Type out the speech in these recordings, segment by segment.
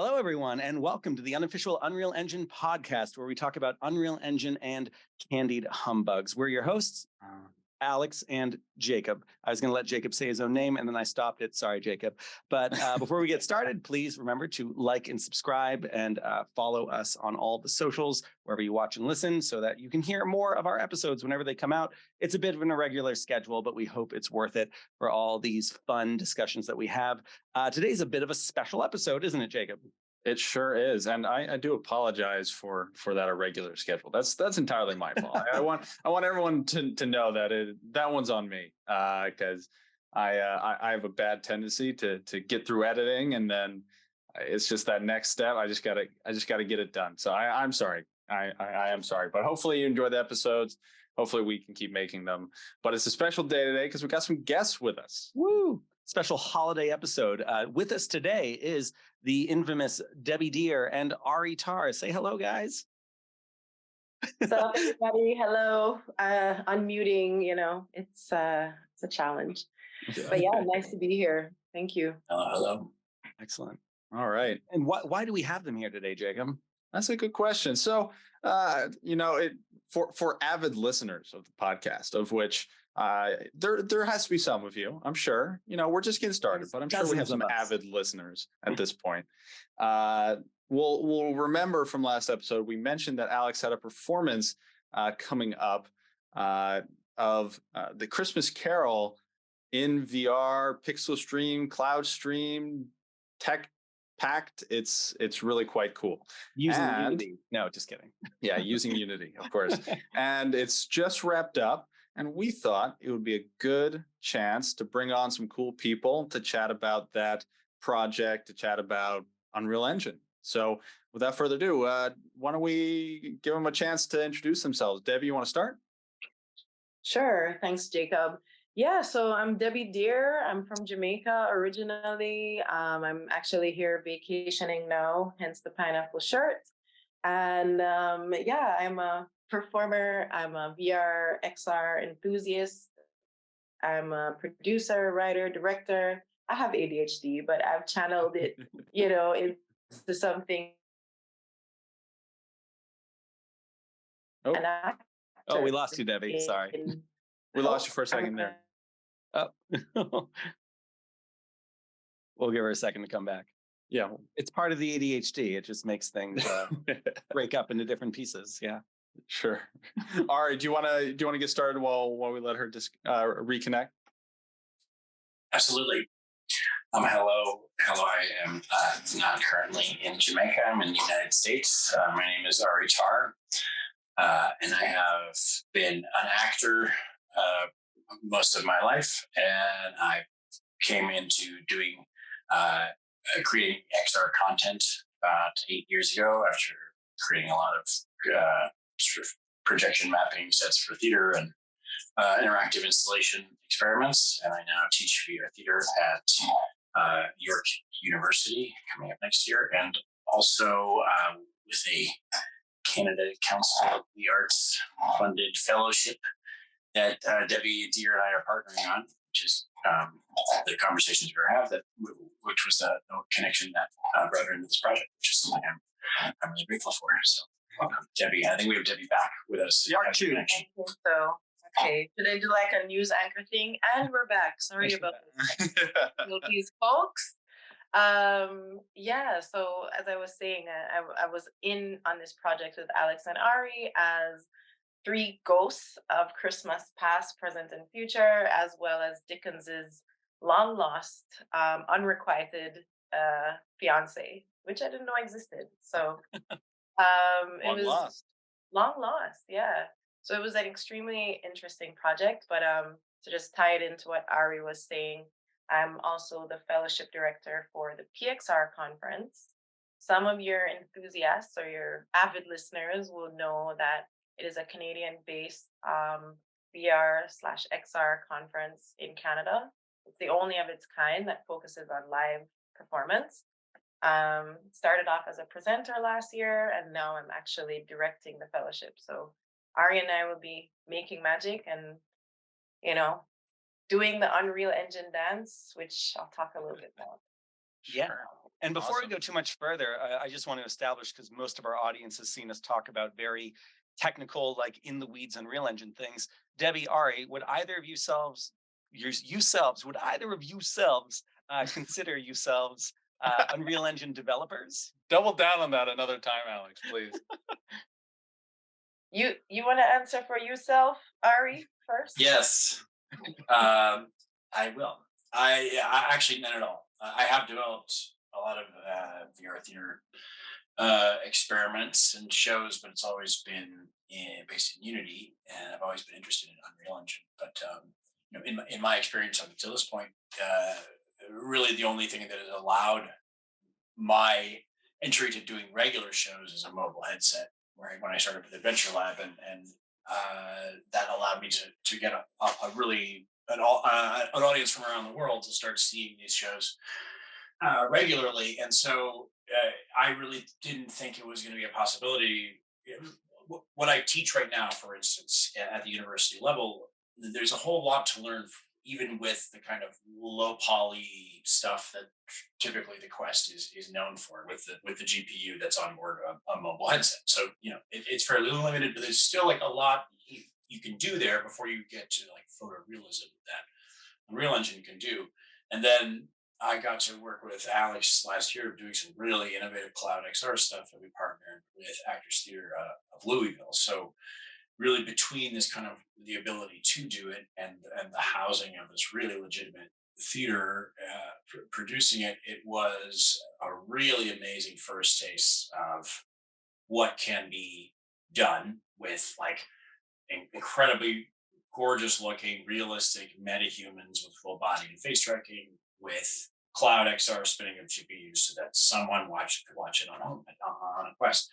Hello, everyone, and welcome to the unofficial Unreal Engine podcast, where we talk about Unreal Engine and candied humbugs. We're your hosts, Alex and Jacob. I was going to let Jacob say his own name, and then I stopped it. Sorry, Jacob. But before we get started, please remember to like and subscribe and follow us on all the socials, wherever you watch and listen, so that you can hear more of our episodes whenever they come out. It's a bit of an irregular schedule, but we hope it's worth it for all these fun discussions that we have. Today's a bit of a special episode, isn't it, Jacob? It sure is, and I do apologize for that irregular schedule. That's entirely my fault. I want everyone to know that that one's on me, because I have a bad tendency to get through editing, and then it's just that next step. I just gotta get it done. So I'm sorry. I am sorry, but hopefully you enjoy the episodes. Hopefully we can keep making them. But it's a special day today because we got some guests with us. Woo! Special holiday episode. With us today is the infamous Debbie Deere and Ari Tarr. Say hello, guys. What's up, everybody? Hello. Unmuting, it's a challenge. But yeah, nice to be here. Thank you. Hello. Excellent. All right. And why do we have them here today, Jacob? That's a good question. So, for avid listeners of the podcast, of which there has to be some of you, I'm sure. We're just getting started, but I'm sure we have some avid listeners at this point. We'll remember from last episode, we mentioned that Alex had a performance coming up of the Christmas Carol in VR, Pixel Stream, Cloud Stream, Tech Packed. It's really quite cool. Using Unity. No, just kidding. Yeah, using Unity, of course. And it's just wrapped up. And we thought it would be a good chance to bring on some cool people to chat about that project, to chat about Unreal Engine. So without further ado, why don't we give them a chance to introduce themselves? Debbie, you want to start? Sure. Thanks, Jacob. Yeah, so I'm Debbie Deere. I'm from Jamaica originally. I'm actually here vacationing now, hence the pineapple shirt. And I'm a performer. I'm a VR, XR enthusiast. I'm a producer, writer, director. I have ADHD, but I've channeled it, into something. Oh, we lost you, Debbie. Sorry. We lost you for a second there. Oh, we'll give her a second to come back. Yeah, it's part of the ADHD. It just makes things break up into different pieces. Yeah, sure. Ari, do you want to get started while we let her reconnect? Absolutely. Hello. I am not currently in Jamaica. I'm in the United States. My name is Ari Tarr, and I have been an actor most of my life, and I came into doing creating XR content about 8 years ago after creating a lot of sort of projection mapping sets for theater and interactive installation experiments. And I now teach VR theater at York University coming up next year, and also with a Canada Council of the Arts funded fellowship that Debbie Deere and I are partnering on, which is the conversations we have, which was a connection that brought her into this project, which is something I'm really grateful for. So welcome, Debbie. I think we have Debbie back with us. So, okay. Did I do like a news anchor thing? And we're back. Sorry about this. These folks. So as I was saying, I was in on this project with Alex and Ari as three ghosts of Christmas past, present, and future, as well as Dickens's long lost, unrequited fiance, which I didn't know existed. So it was long lost, yeah. So it was an extremely interesting project. But to just tie it into what Ari was saying, I'm also the fellowship director for the PXR conference. Some of your enthusiasts or your avid listeners will know that it is a Canadian-based VR/XR conference in Canada. It's the only of its kind that focuses on live performance. Started off as a presenter last year, and now I'm actually directing the fellowship. So Ari and I will be making magic and, doing the Unreal Engine dance, which I'll talk a little bit about. Yeah. And before Awesome. we go too much further, I just want to establish, because most of our audience has seen us talk about very technical, like in the weeds Unreal Engine things. Debbie, Ari, would either of consider yourselves Unreal Engine developers? Double down on that another time, Alex, please. You want to answer for yourself, Ari, first? Yes, I will. I actually not at all. I have developed a lot of VR theater experiments and shows, but it's always been based in Unity, and I've always been interested in Unreal Engine. But in my experience up until this point, really the only thing that has allowed my entry to doing regular shows is a mobile headset. Where when I started with Adventure Lab, and that allowed me to get a really an audience from around the world to start seeing these shows regularly. And so I really didn't think it was going to be a possibility. What I teach right now, for instance, at the university level, there's a whole lot to learn, even with the kind of low poly stuff that typically the Quest is known for, with the GPU that's on board a mobile headset. So it's fairly limited, but there's still like a lot you can do there before you get to like photorealism that Unreal Engine can do. And then I got to work with Alex last year doing some really innovative cloud XR stuff that we partnered with Actors Theater of Louisville. So really between this kind of the ability to do it and the housing of this really legitimate theater producing it, it was a really amazing first taste of what can be done with like incredibly gorgeous looking, realistic metahumans with full body and face tracking, with cloud XR spinning of GPUs so that someone could watch it on home on a Quest.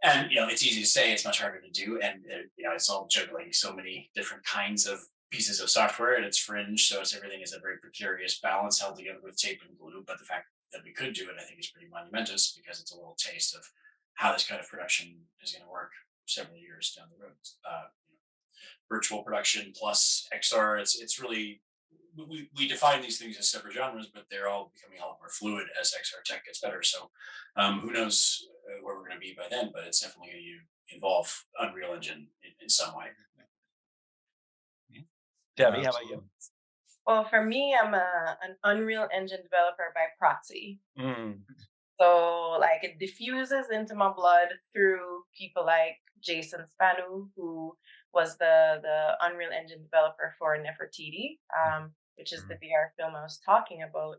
And it's easy to say, it's much harder to do, and it's all juggling so many different kinds of pieces of software at its fringe. So everything is a very precarious balance held together with tape and glue. But the fact that we could do it, I think, is pretty monumentous, because it's a little taste of how this kind of production is going to work several years down the road. Virtual production plus XR, it's really, we define these things as separate genres, but they're all becoming a lot more fluid as XR tech gets better. So who knows where we're going to be by then, but it's definitely going to involve Unreal Engine in some way. Debbie, how about you? Well, for me, I'm an Unreal Engine developer by proxy. Mm. So like it diffuses into my blood through people like Jason Spanu, who was the Unreal Engine developer for Nefertiti, which is the VR film I was talking about.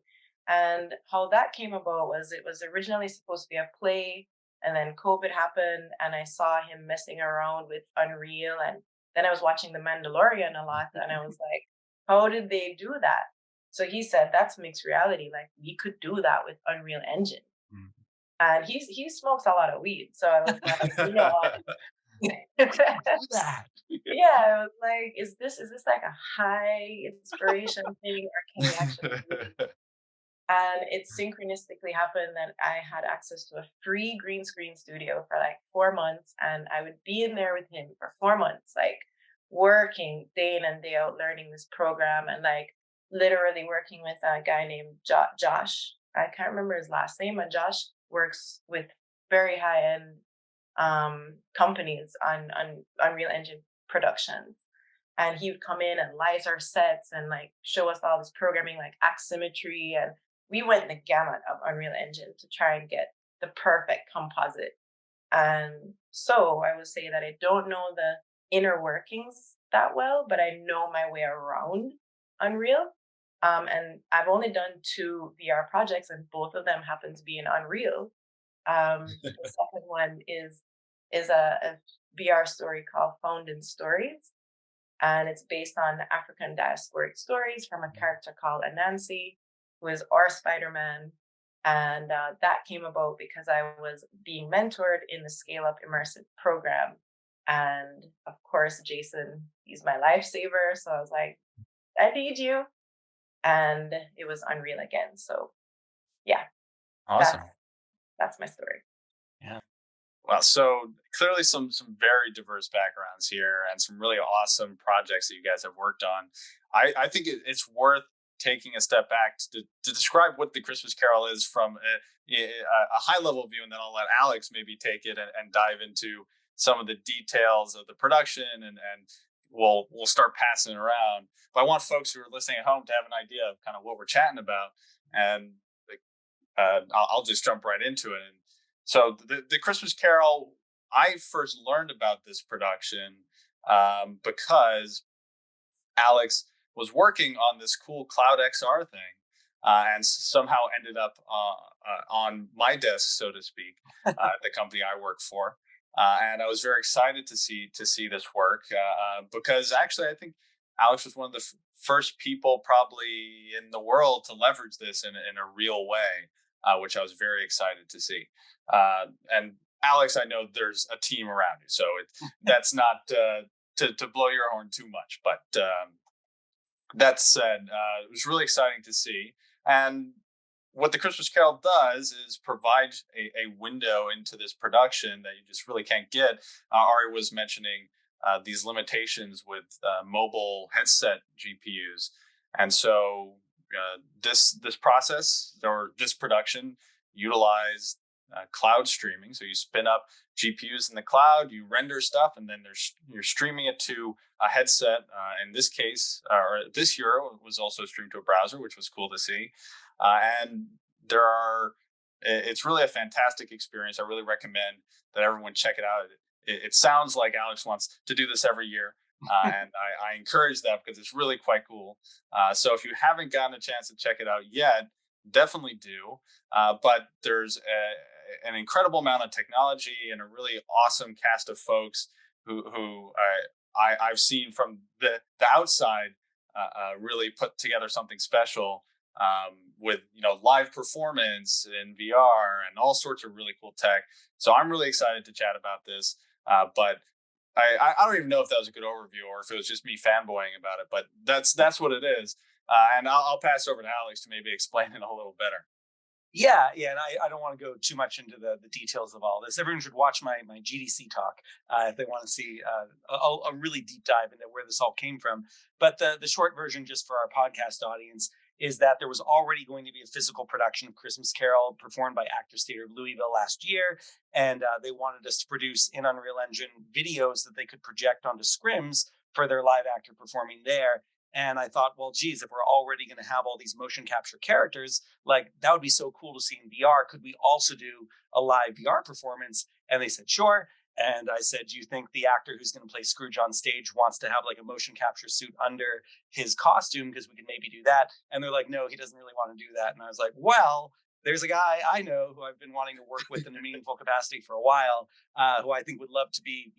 And how that came about was, it was originally supposed to be a play, and then COVID happened, and I saw him messing around with Unreal, and then I was watching The Mandalorian a lot, and I was like, how did they do that? So he said, that's mixed reality. Like, we could do that with Unreal Engine. And he smokes a lot of weed. So I was like, that. Yeah, I was like, is this like a high inspiration thing, or can we actually do it? And it synchronistically happened that I had access to a free green screen studio for like 4 months, and I would be in there with him for 4 months, like working day in and day out, learning this program, and like literally working with a guy named Josh. I can't remember his last name, and Josh works with very high end companies on Unreal Engine productions. And he would come in and light our sets and like show us all this programming, like asymmetry. And we went the gamut of Unreal Engine to try and get the perfect composite. And so I would say that I don't know the inner workings that well, but I know my way around Unreal. And I've only done 2 VR projects, and both of them happen to be in Unreal. The second one is a VR story called Found in Stories, and it's based on African diasporic stories from a character called Anansi, who is our Spider-Man. And that came about because I was being mentored in the Scale Up Immersive program. And of course, Jason, he's my lifesaver. So I was like, I need you. And it was Unreal again. So yeah. Awesome. That's my story. Yeah. Well, so clearly some very diverse backgrounds here, and some really awesome projects that you guys have worked on. I think it's worth taking a step back to describe what the Christmas Carol is from a high level view, and then I'll let Alex maybe take it and dive into some of the details of the production, and we'll start passing it around. But I want folks who are listening at home to have an idea of kind of what we're chatting about, and I'll just jump right into it. And so the Christmas Carol, I first learned about this production because Alex was working on this cool Cloud XR thing, and somehow ended up on my desk, so to speak, at the company I work for. And I was very excited to see this work because actually I think Alex was one of the first people probably in the world to leverage this in a real way, which I was very excited to see. And Alex, I know there's a team around you, so that's not to blow your horn too much. But that said, it was really exciting to see. And what the Christmas Carol does is provide a window into this production that you just really can't get. Ari was mentioning these limitations with mobile headset GPUs. And so this process, or this production, utilized cloud streaming. So you spin up GPUs in the cloud, you render stuff, and then you're streaming it to a headset. In this case, or this year, it was also streamed to a browser, which was cool to see. And it's really a fantastic experience. I really recommend that everyone check it out. It sounds like Alex wants to do this every year. And I encourage that because it's really quite cool. So if you haven't gotten a chance to check it out yet, definitely do. But there's an incredible amount of technology and a really awesome cast of folks who I've seen from the outside really put together something special with live performance in VR and all sorts of really cool tech. So I'm really excited to chat about this. But I don't even know if that was a good overview or if it was just me fanboying about it. But that's what it is. And I'll pass over to Alex to maybe explain it a little better. Yeah, and I don't want to go too much into the details of all this. Everyone should watch my GDC talk if they want to see a really deep dive into where this all came from. But the short version, just for our podcast audience, is that there was already going to be a physical production of Christmas Carol performed by Actors Theater of Louisville last year, and they wanted us to produce in Unreal Engine videos that they could project onto scrims for their live actor performing there. And I thought, well, geez, if we're already going to have all these motion capture characters, like that would be so cool to see in VR. Could we also do a live VR performance? And they said, sure. And I said, do you think the actor who's going to play Scrooge on stage wants to have like a motion capture suit under his costume? Because we could maybe do that. And they're like, no, he doesn't really want to do that. And I was like, well, there's a guy I know who I've been wanting to work with in a meaningful capacity for a while, who I think would love to be,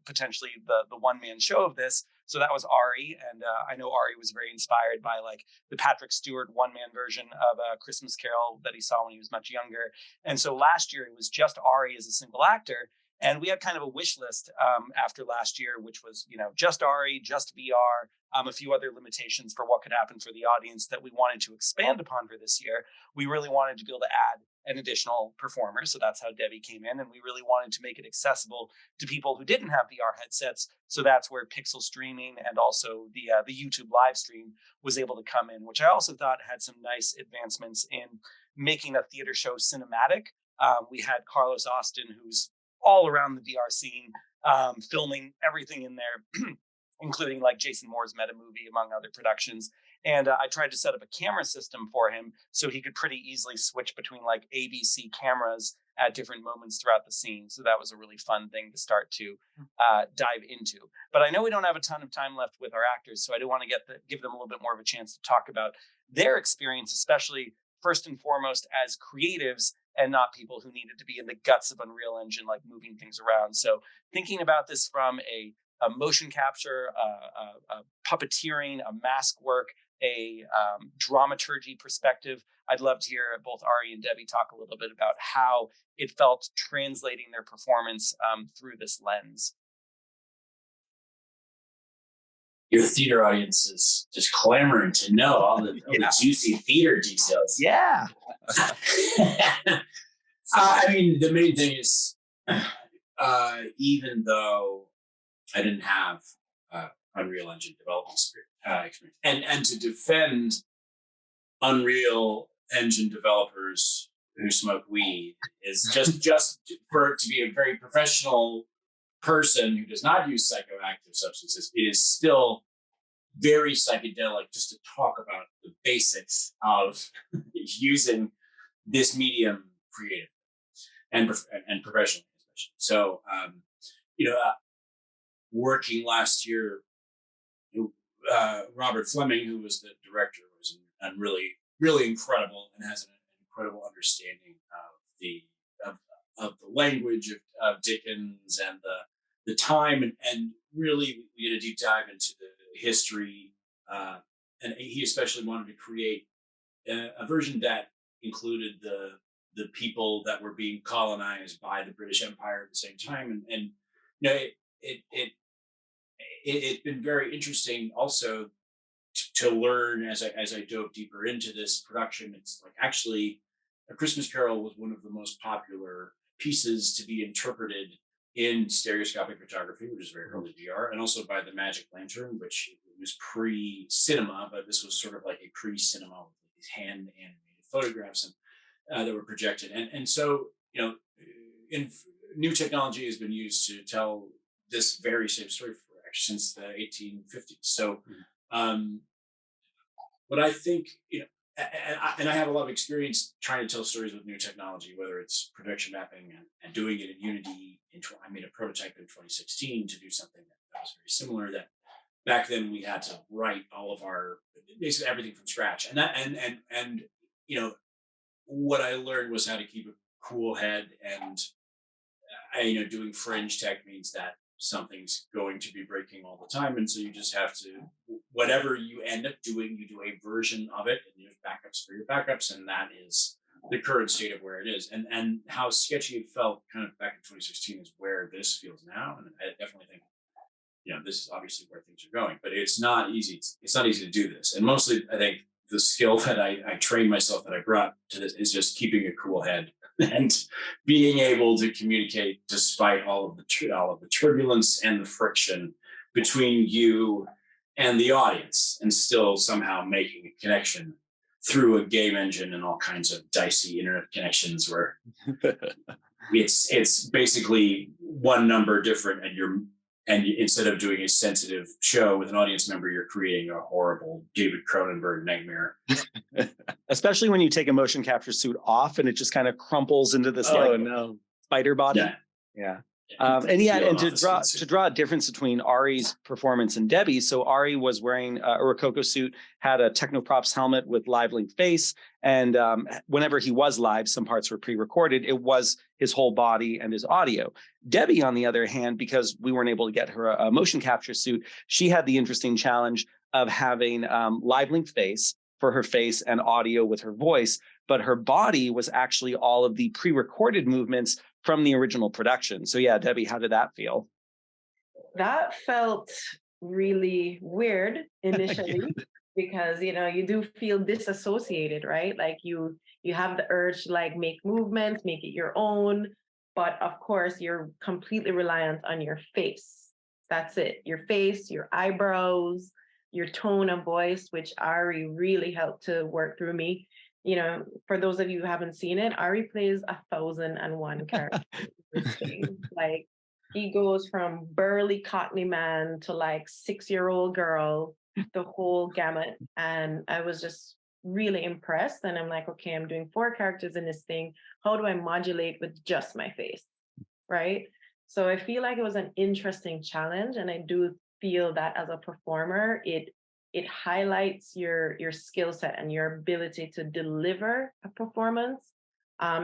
potentially the one-man show of this. So that was Ari, and I know Ari was very inspired by like the Patrick Stewart one-man version of a Christmas Carol that he saw when he was much younger. And so last year it was just Ari as a single actor, and we had kind of a wish list after last year, which was just Ari, just VR, a few other limitations for what could happen for the audience that we wanted to expand upon for this year. We really wanted to be able to add an additional performer. So that's how Debbie came in. And we really wanted to make it accessible to people who didn't have VR headsets. So that's where pixel streaming and also the YouTube live stream was able to come in, which I also thought had some nice advancements in making a theater show cinematic. We had Carlos Austin, who's all around the VR scene, filming everything in there, including like Jason Moore's Meta Movie, among other productions. And I tried to set up a camera system for him so he could pretty easily switch between like ABC cameras at different moments throughout the scene. So that was a really fun thing to start to dive into. But I know we don't have a ton of time left with our actors, so I do want to give them a little bit more of a chance to talk about their experience, especially first and foremost as creatives and not people who needed to be in the guts of Unreal Engine, like moving things around. So thinking about this from a motion capture, a puppeteering, a mask work, a dramaturgy perspective, I'd love to hear both Ari and Debbie talk a little bit about how it felt translating their performance through this lens. Your theater audience is just clamoring to know all the juicy theater details. Yeah. I mean, the main thing is, even though I didn't have Unreal Engine development experience, and to defend Unreal Engine developers who smoke weed is just for it to be a very professional person who does not use psychoactive substances. It is still very psychedelic just to talk about the basics of using this medium creatively and professionally, especially. So, working last year, Robert Fleming, who was the director, was really, really incredible and has an incredible understanding of the language of Dickens and the time, and really we did a deep dive into the history, and he especially wanted to create a version that included the people that were being colonized by the British Empire at the same time, and it's been very interesting also to learn as I dove deeper into this production. It's like actually A Christmas Carol was one of the most popular pieces to be interpreted in stereoscopic photography, which is very early VR, and also by the Magic Lantern, which was pre-cinema, but this was sort of like a pre-cinema with these hand animated photographs and that were projected. And so, in new technology has been used to tell this very same story for actually since the 1850s. So, but I think, and I have a lot of experience trying to tell stories with new technology, whether it's projection mapping and doing it in Unity. I made a prototype in 2016 to do something that was very similar. That back then we had to write all of our basically everything from scratch, and what I learned was how to keep a cool head, and doing fringe tech means that something's going to be breaking all the time, and so you just have to, whatever you end up doing, you do a version of it, and there's backups for your backups, and that is the current state of where it is. And how sketchy it felt kind of back in 2016 is where this feels now, and I definitely think this is obviously where things are going, but it's not easy. It's not easy to do this, and mostly I think the skill that I trained myself, that I brought to this, is just keeping a cool head and being able to communicate despite all of the turbulence and the friction between you and the audience, and still somehow making a connection through a game engine and all kinds of dicey internet connections where it's basically one number different, and instead of doing a sensitive show with an audience member, you're creating a horrible David Cronenberg nightmare. Especially when you take a motion capture suit off and it just kind of crumples into this spider body. Yeah. And to draw a difference between Ari's performance and Debbie. So Ari was wearing a Rococo suit, had a Technoprops helmet with live link face. And whenever he was live, some parts were pre-recorded. It was his whole body and his audio. Debbie, on the other hand, because we weren't able to get her a motion capture suit, she had the interesting challenge of having live link face for her face and audio with her voice. But her body was actually all of the pre-recorded movements from the original production. So yeah, Debbie, how did that feel? That felt really weird initially because you do feel disassociated, right? Like you have the urge to like make movements, make it your own, but of course you're completely reliant on your face. That's it. Your face, your eyebrows, your tone of voice, which Ari really helped to work through me. For those of you who haven't seen it, Ari plays 1,001 characters. Like, he goes from burly Cockney man to like 6-year-old girl, the whole gamut. And I was just really impressed. And I'm like, okay, I'm doing 4 characters in this thing. How do I modulate with just my face? Right. So I feel like it was an interesting challenge. And I do feel that as a performer, it highlights your skill set and your ability to deliver a performance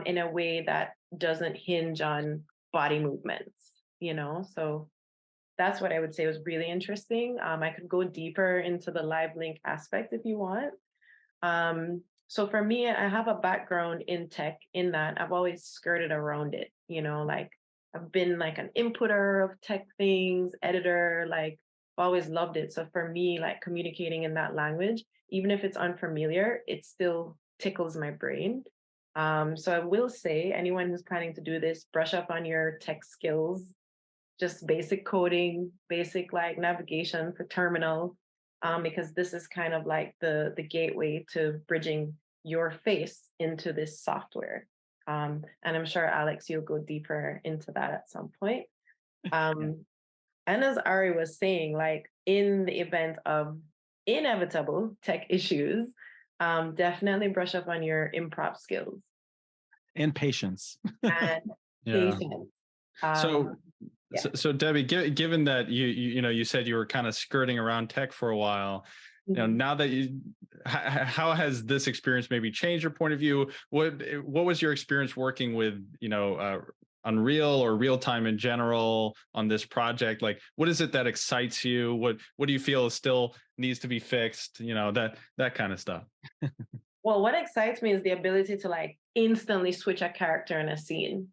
in a way that doesn't hinge on body movements, So that's what I would say was really interesting. I could go deeper into the live link aspect if you want. So for me, I have a background in tech in that I've always skirted around it, like I've been like an inputter of tech things, editor, like always loved it. So for me, like communicating in that language, even if it's unfamiliar, it still tickles my brain. So I will say, anyone who's planning to do this, brush up on your tech skills, just basic coding, basic like navigation for terminal. because this is kind of like the gateway to bridging your face into this software. And I'm sure, Alex, you'll go deeper into that at some point. And as Ari was saying, like in the event of inevitable tech issues, definitely brush up on your improv skills and patience. and patience. So Debbie, given that you said you were kind of skirting around tech for a while, now that how has this experience maybe changed your point of view? What was your experience working with Unreal or real time in general on this project? Like, what is it that excites you? What do you feel still needs to be fixed? That kind of stuff. Well, what excites me is the ability to like instantly switch a character in a scene.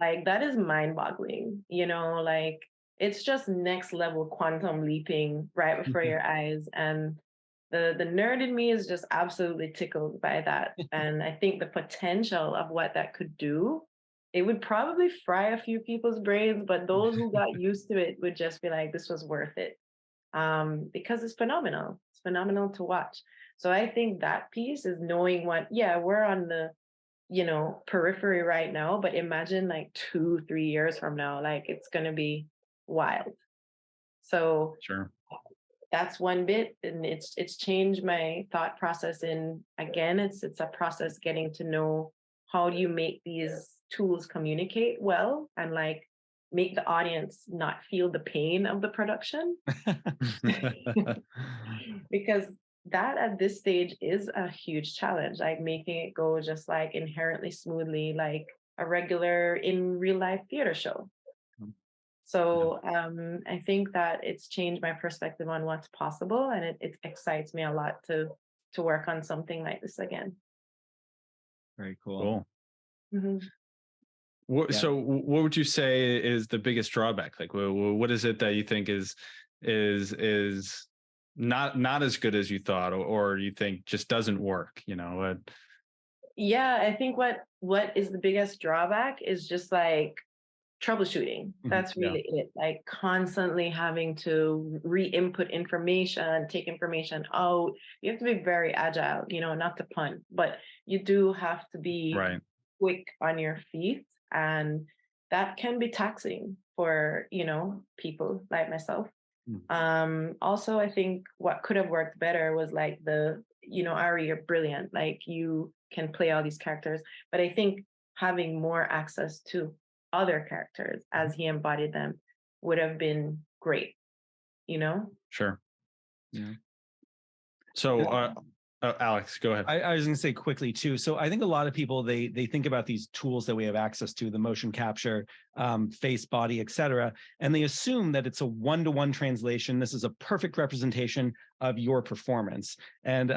Like that is mind-boggling, like it's just next level quantum leaping right before your eyes. And the nerd in me is just absolutely tickled by that. And I think the potential of what that could do, it would probably fry a few people's brains, but those who got used to it would just be like, this was worth it. Because it's phenomenal. It's phenomenal to watch. So I think that piece is knowing we're on the, periphery right now, but imagine like 2-3 years from now, like it's going to be wild. So sure. That's one bit. And it's changed my thought process again, it's a process getting to know how do you make these tools communicate well and like make the audience not feel the pain of the production. Because that at this stage is a huge challenge, like making it go just like inherently smoothly, like a regular in real life theater show. So I think that it's changed my perspective on what's possible, and it excites me a lot to work on something like this again. Very cool. So what would you say is the biggest drawback? Like, what is it that you think is not as good as you thought, or you think just doesn't work? Yeah, I think what is the biggest drawback is just like troubleshooting. That's really it. Like constantly having to re-input information, take information out. You have to be very agile, not to pun, but you do have to be quick on your feet. And that can be taxing for, people like myself. Also, I think what could have worked better was like Ari, you're brilliant. Like you can play all these characters, but I think having more access to other characters as he embodied them would have been great, Sure. Yeah. So Alex, go ahead. I was going to say quickly too. So I think a lot of people, they think about these tools that we have access to, the motion capture, face, body, et cetera, and they assume that it's a one-to-one translation. This is a perfect representation of your performance. And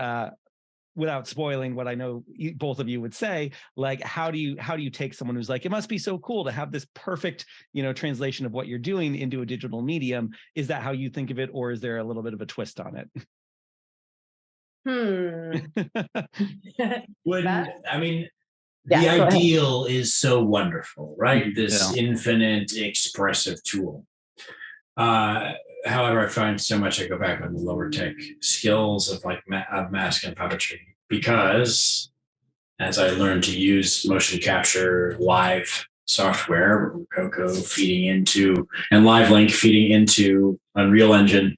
without spoiling what I know both of you would say, like, how do you take someone who's like, it must be so cool to have this perfect, translation of what you're doing into a digital medium? Is that how you think of it? Or is there a little bit of a twist on it? The ideal is so wonderful, right? This infinite expressive tool. However, I find so much I go back on the lower tech skills of like of mask and puppetry, because as I learned to use motion capture live software, Coco feeding into and LiveLink feeding into Unreal Engine,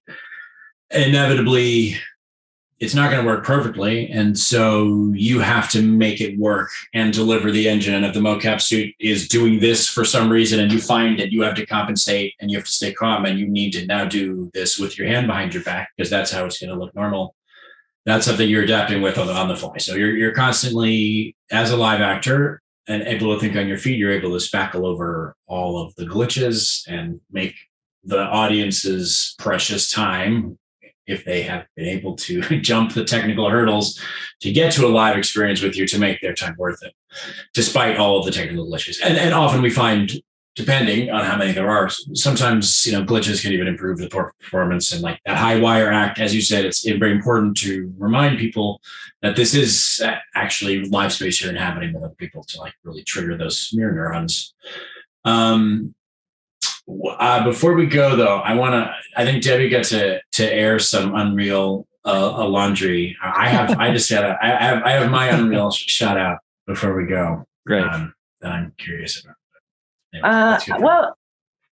inevitably it's not going to work perfectly. And so you have to make it work and deliver the engine. And if the mocap suit is doing this for some reason and you find it, you have to compensate and you have to stay calm, and you need to now do this with your hand behind your back because that's how it's going to look normal. That's something you're adapting with on the fly. So you're constantly, as a live actor and able to think on your feet, you're able to spackle over all of the glitches and make the audience's precious time, if they have been able to jump the technical hurdles to get to a live experience with you, to make their time worth it, despite all of the technical glitches. And often we find, depending on how many there are, sometimes, glitches can even improve the performance. And like that high wire act, as you said, it's very important to remind people that this is actually live space you're inhabiting with other people, to like really trigger those mirror neurons. Before we go though, I think Debbie got to air some Unreal laundry. I have my Unreal shout out before we go. Great. That I'm curious about. Well,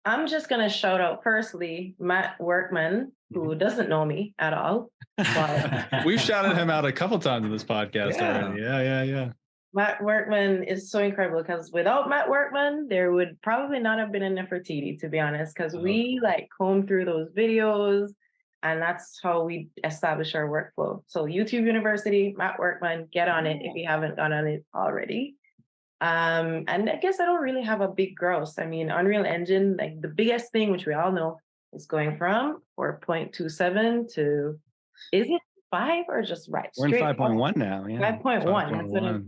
I'm just gonna shout out firstly Matt Workman, who doesn't know me at all. But We've shouted him out a couple times in this podcast already. Yeah. Matt Workman is so incredible, because without Matt Workman, there would probably not have been a Nefertiti, to be honest, because we like comb through those videos, and that's how we establish our workflow. So YouTube University, Matt Workman, get on it if you haven't gone on it already. And I guess I don't really have a big gross. I mean, Unreal Engine, like the biggest thing, which we all know, is going from 4.27 to, is it 5 or just right? We're in 5.1 now. Yeah. 5.1. That's what it.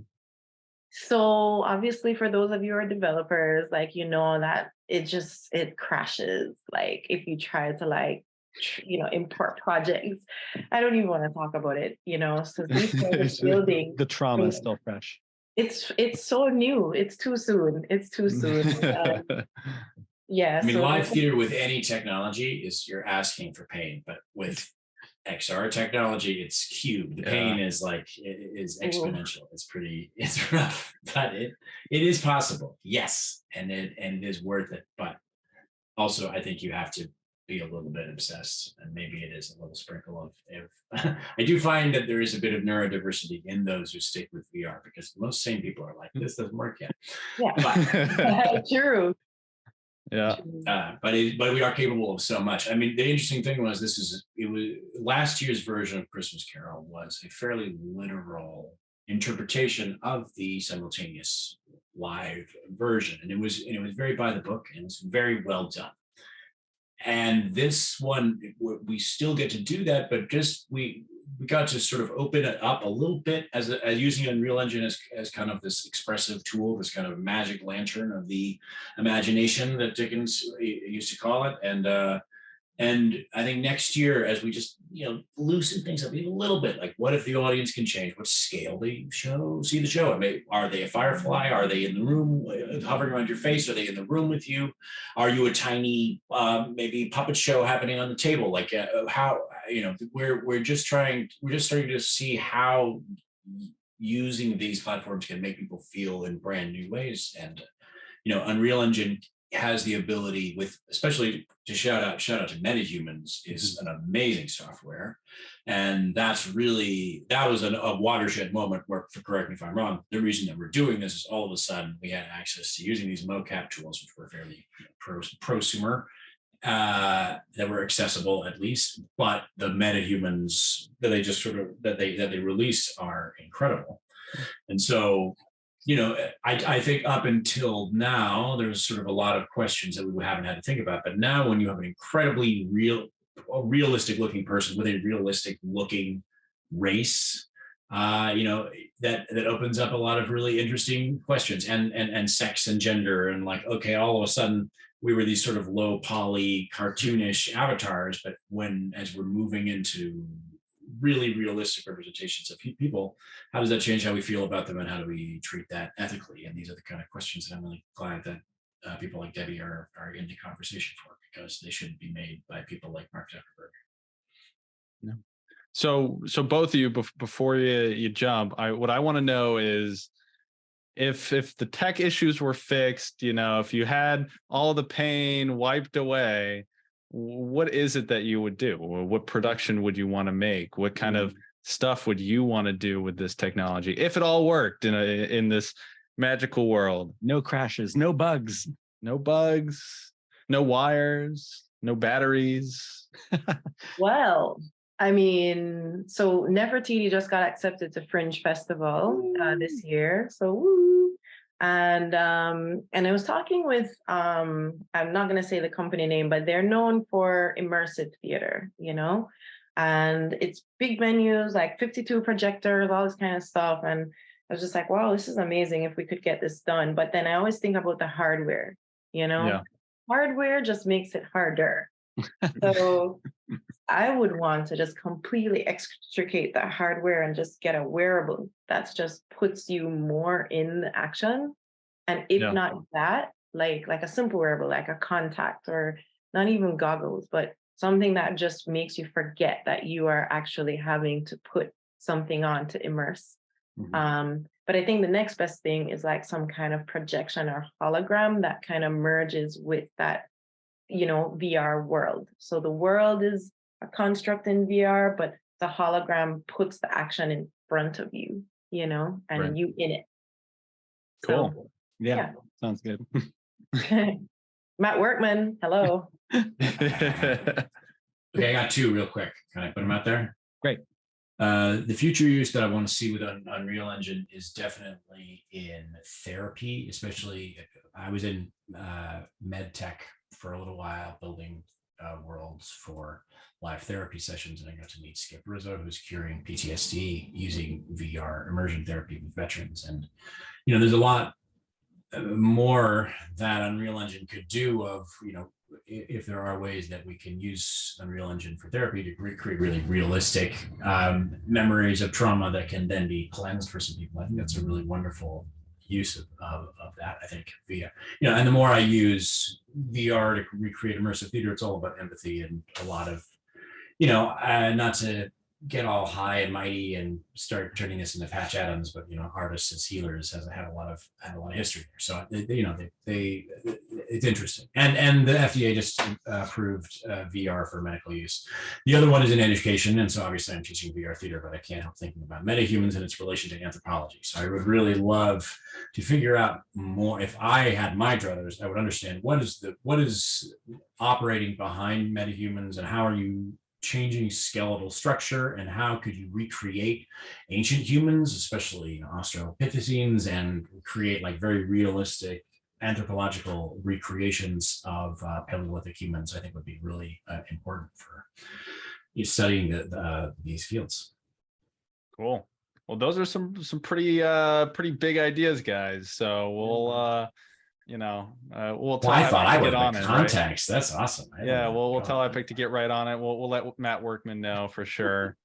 So obviously, for those of you who are developers, like, you know that it crashes. Like if you try to import projects, I don't even want to talk about it. So these building the trauma is still fresh. It's so new. It's too soon. Yeah. I mean, live theater with any technology is you're asking for pain, but with XR technology, it's cubed. The pain is exponential. It's rough, but it is possible. Yes, and it is worth it. But also, I think you have to be a little bit obsessed, and maybe it is a little sprinkle of I do find that there is a bit of neurodiversity in those who stick with VR, because most sane people are like, this doesn't work yet. Yeah, true. Yeah. But we are capable of so much. I mean, the interesting thing was last year's version of Christmas Carol was a fairly literal interpretation of the simultaneous live version, and it was very by the book, and it was very well done. And this one, we still get to do that, but just we got to sort of open it up a little bit as using Unreal Engine as kind of this expressive tool, this kind of magic lantern of the imagination that Dickens used to call it. And I think next year, as we just loosen things up a little bit, like what if the audience can change? What scale they see the show? Are they a firefly? Are they in the room hovering around your face? Are they in the room with you? Are you a tiny maybe puppet show happening on the table? Like how we're just starting to see how using these platforms can make people feel in brand new ways. And Unreal Engine has the ability, with especially to shout out to MetaHumans, is an amazing software, and that was a watershed moment where, correct me if I'm wrong, the reason that we're doing this is all of a sudden we had access to using these mocap tools, which were fairly prosumer, that were accessible at least, but the MetaHumans that they just that they released are incredible. And so I think up until now, there's sort of a lot of questions that we haven't had to think about. But now when you have an incredibly realistic looking person with a realistic looking race, that opens up a lot of really interesting questions, and sex and gender, and like, okay, all of a sudden we were these sort of low poly cartoonish avatars, but as we're moving into really realistic representations of people, how does that change how we feel about them, and how do we treat that ethically? And these are the kind of questions that I'm really glad that people like Debbie are in the conversation for, because they shouldn't be made by people like Mark Zuckerberg. Yeah. So both of you, before you jump, what I want to know is, if the tech issues were fixed, if you had all the pain wiped away, what is it that you would do? Or what production would you want to make? What kind of stuff would you want to do with this technology if it all worked in this magical world? No crashes, no bugs, no wires, no batteries. Well, I mean, so Nefertiti just got accepted to Fringe Festival this year. So woo. And I was talking with I'm not gonna say the company name, but they're known for immersive theater, and it's big venues, like 52 projectors, all this kind of stuff. And I was just like, wow, this is amazing if we could get this done. But then I always think about the hardware, hardware just makes it harder. So I would want to just completely extricate the hardware and just get a wearable that just puts you more in the action. And if not that, like a simple wearable, like a contact, or not even goggles, but something that just makes you forget that you are actually having to put something on to immerse. But I think the next best thing is like some kind of projection or hologram that kind of merges with that, VR world. So the world is a construct in VR, but the hologram puts the action in front of you, and Right. you in it. Cool. So, Yeah. Sounds good. Matt Workman, hello. Okay, I got two real quick. Can I put them out there? Great. The future use that I want to see with Unreal Engine is definitely in therapy, especially I was in med tech for a little while, building worlds for live therapy sessions, and I got to meet Skip Rizzo, who's curing PTSD using VR immersion therapy with veterans. And there's a lot more that Unreal Engine could do of, if there are ways that we can use Unreal Engine for therapy to recreate really realistic memories of trauma that can then be cleansed for some people. I think that's a really wonderful use of that. I think via, and the more I use VR to recreate immersive theater, it's all about empathy and a lot of, not to get all high and mighty and start turning this into Patch Adams, but artists as healers have a lot of history there. So it's interesting. And the FDA just approved VR for medical use. The other one is in education, and so obviously I'm teaching VR theater, but I can't help thinking about metahumans and its relation to anthropology. So I would really love to figure out more. If I had my druthers, I would understand what is operating behind metahumans, and how are you changing skeletal structure, and how could you recreate ancient humans, especially Australopithecines, and create like very realistic anthropological recreations of Paleolithic humans. I think would be really important for studying these fields. Cool. Well, those are some pretty big ideas, guys. So we'll we'll tell I thought I would get on it. Context. Right? That's awesome. We'll tell Epic to get right on it. We'll let Matt Workman know for sure.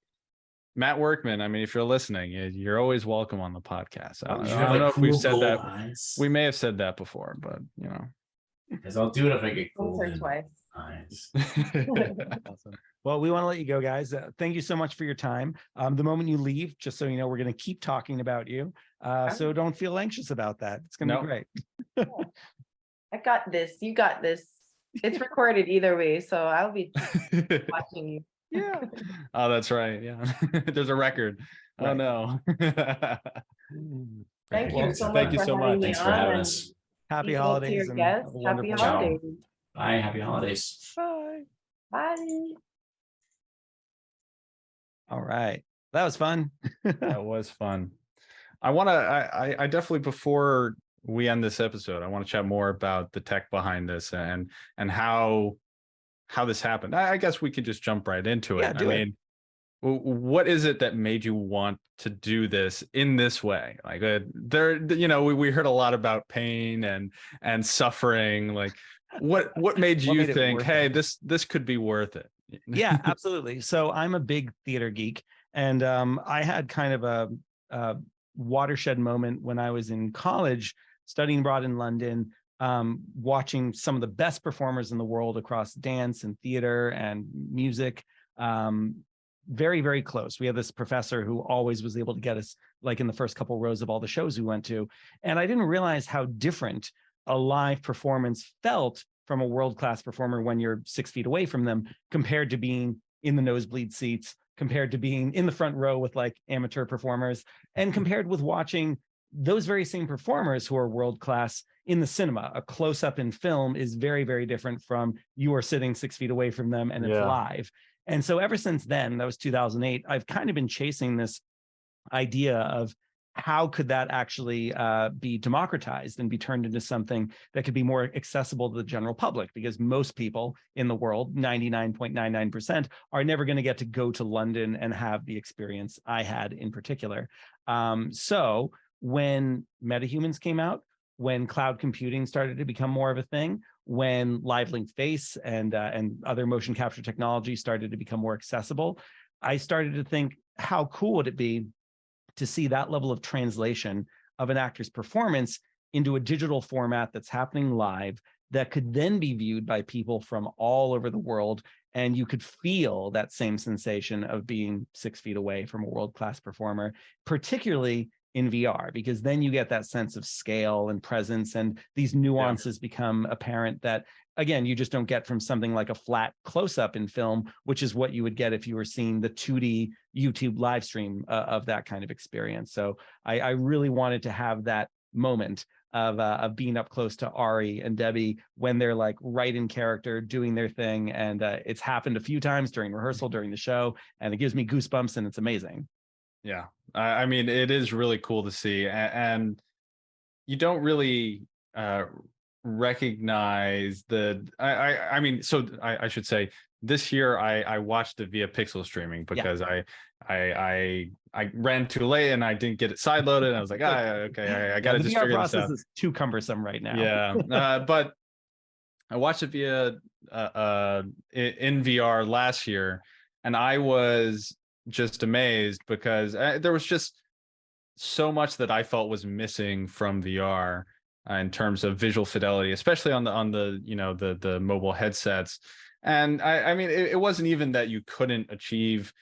Matt Workman, I mean, if you're listening, you're always welcome on the podcast. I don't know if we've said that. Eyes. We may have said that before, but because I'll do it if I get golden twice. Eyes. Awesome. Well, we want to let you go, guys. Thank you so much for your time. The moment you leave, just so you know, we're going to keep talking about you. So don't feel anxious about that. It's going to be great. I got this. You got this. It's recorded either way, so I'll be watching you. Yeah. Oh, that's right. Yeah. There's a record. Right. Oh no. Thank you so much. Thank you so much. Thanks for having us. Happy holidays. And happy holidays. Bye. Happy holidays. Bye. Bye. All right. That was fun. That was fun. I definitely, before we end this episode, I want to chat more about the tech behind this and how this happened. I guess we could just jump right into it. Yeah, what is it that made you want to do this in this way? Like we heard a lot about pain and suffering. Like what made you think, hey, this could be worth it? Yeah, absolutely. So I'm a big theater geek, and I had kind of a watershed moment when I was in college studying abroad in London, watching some of the best performers in the world across dance and theater and music. Very, very close. We had this professor who always was able to get us like in the first couple rows of all the shows we went to. And I didn't realize how different a live performance felt from a world-class performer when you're 6 feet away from them, compared to being in the nosebleed seats, compared to being in the front row with like amateur performers, and compared with watching those very same performers who are world-class in the cinema. A close-up in film is very, very different from you are sitting 6 feet away from them and it's live. And so ever since then, that was 2008, I've kind of been chasing this idea of how could that actually be democratized and be turned into something that could be more accessible to the general public, because most people in the world, 99.99%, are never going to get to go to London and have the experience I had in particular. So when MetaHumans came out, when cloud computing started to become more of a thing, when live link face and other motion capture technology started to become more accessible, I started to think, how cool would it be to see that level of translation of an actor's performance into a digital format that's happening live that could then be viewed by people from all over the world. And you could feel that same sensation of being 6 feet away from a world-class performer, particularly in VR, because then you get that sense of scale and presence, and these nuances become apparent that, again, you just don't get from something like a flat close-up in film, which is what you would get if you were seeing the 2D YouTube live stream of that kind of experience. So I really wanted to have that moment of being up close to Ari and Debbie when they're like right in character doing their thing. And it's happened a few times during rehearsal, during the show, and it gives me goosebumps, and it's amazing. Yeah. I mean, it is really cool to see. And you don't really recognize I mean, so I should say this year I watched it via pixel streaming because I ran too late and I didn't get it sideloaded. I was like, okay, I got to just VR figure this process out. is too cumbersome right now. Yeah. But I watched it via in VR last year, and I was just amazed because there was just so much that I felt was missing from VR in terms of visual fidelity, especially on the the mobile headsets. And I mean, it wasn't even that you couldn't achieve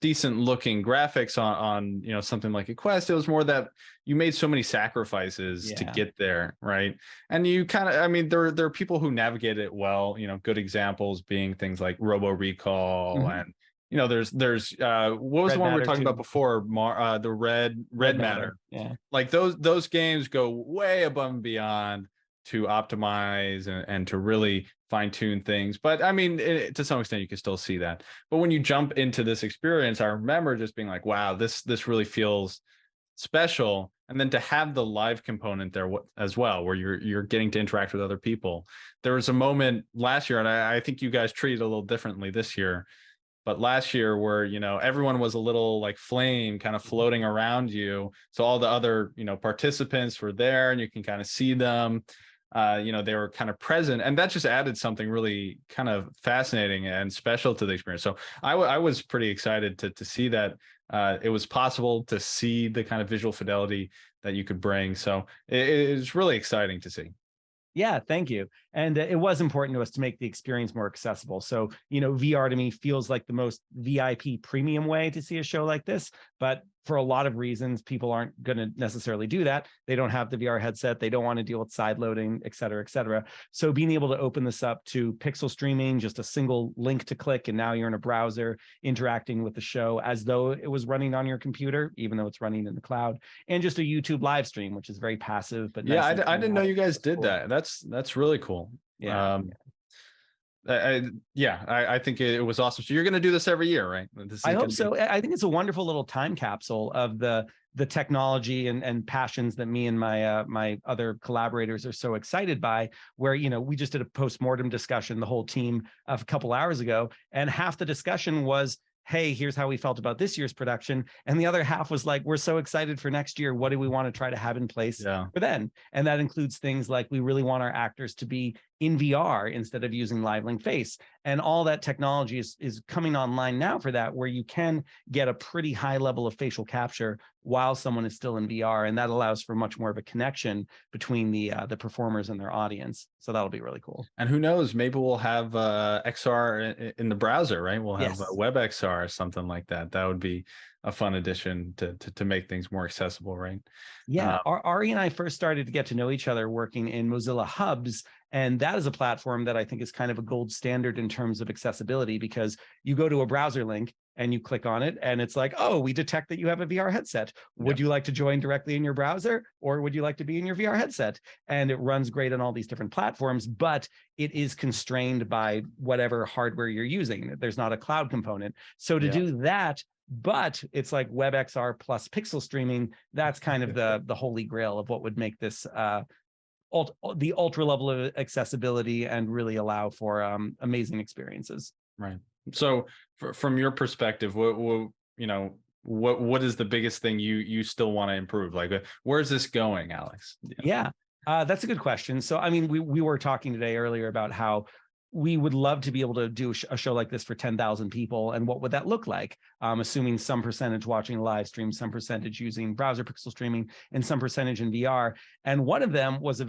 decent looking graphics on something like a Quest. It was more that you made so many sacrifices to get there, right? And you kind of, I mean, there are people who navigate it well. Good examples being things like Robo Recall, and there's what was the one we were talking about before? The Red Matter. Yeah, like those games go way above and beyond to optimize and to really fine tune things. But I mean, to some extent, you can still see that. But when you jump into this experience, I remember just being like, wow, this really feels special. And then to have the live component there as well, where you're getting to interact with other people. There was a moment last year, and I think you guys treated it a little differently this year, but last year where everyone was a little like flame kind of floating around you, so all the other participants were there and you can kind of see them. They were kind of present, and that just added something really kind of fascinating and special to the experience. So I was pretty excited to see that it was possible to see the kind of visual fidelity that you could bring. So it was really exciting to see. Yeah, thank you. And it was important to us to make the experience more accessible. So, VR to me feels like the most VIP premium way to see a show like this. But for a lot of reasons, people aren't going to necessarily do that. They don't have the VR headset. They don't want to deal with side loading, et cetera, et cetera. So being able to open this up to pixel streaming, just a single link to click, and now you're in a browser interacting with the show as though it was running on your computer, even though it's running in the cloud, and just a YouTube live stream, which is very passive. But yeah, nice I didn't know you guys did that. That's really cool. Yeah. I think it was awesome. So you're going to do this every year, right? I hope so. I think it's a wonderful little time capsule of the technology and passions that me and my other collaborators are so excited by, where, we just did a postmortem discussion, the whole team, of a couple hours ago, and half the discussion was, hey, here's how we felt about this year's production. And the other half was like, we're so excited for next year. What do we want to try to have in place for then? And that includes things like, we really want our actors to be in VR instead of using live link face. And all that technology is coming online now for that, where you can get a pretty high level of facial capture while someone is still in VR. And that allows for much more of a connection between the performers and their audience. So that'll be really cool. And who knows, maybe we'll have XR in the browser, right? We'll have Web XR or something like that. That would be a fun addition to make things more accessible, right? Yeah, Ari and I first started to get to know each other working in Mozilla Hubs, and that is a platform that I think is kind of a gold standard in terms of accessibility, because you go to a browser link and you click on it and it's like, oh, we detect that you have a VR headset. Would you like to join directly in your browser, or would you like to be in your VR headset? And it runs great on all these different platforms, but it is constrained by whatever hardware you're using. There's not a cloud component. So to do that, but it's like WebXR plus pixel streaming, that's kind of the holy grail of what would make this the ultra level of accessibility and really allow for amazing experiences. Right. So from your perspective, what is the biggest thing you still want to improve? Like, where's this going, Alex? Yeah, that's a good question. So, I mean, we were talking today earlier about how we would love to be able to do a show like this for 10,000 people. And what would that look like? Assuming some percentage watching a live stream, some percentage using browser pixel streaming, and some percentage in VR. And one of them was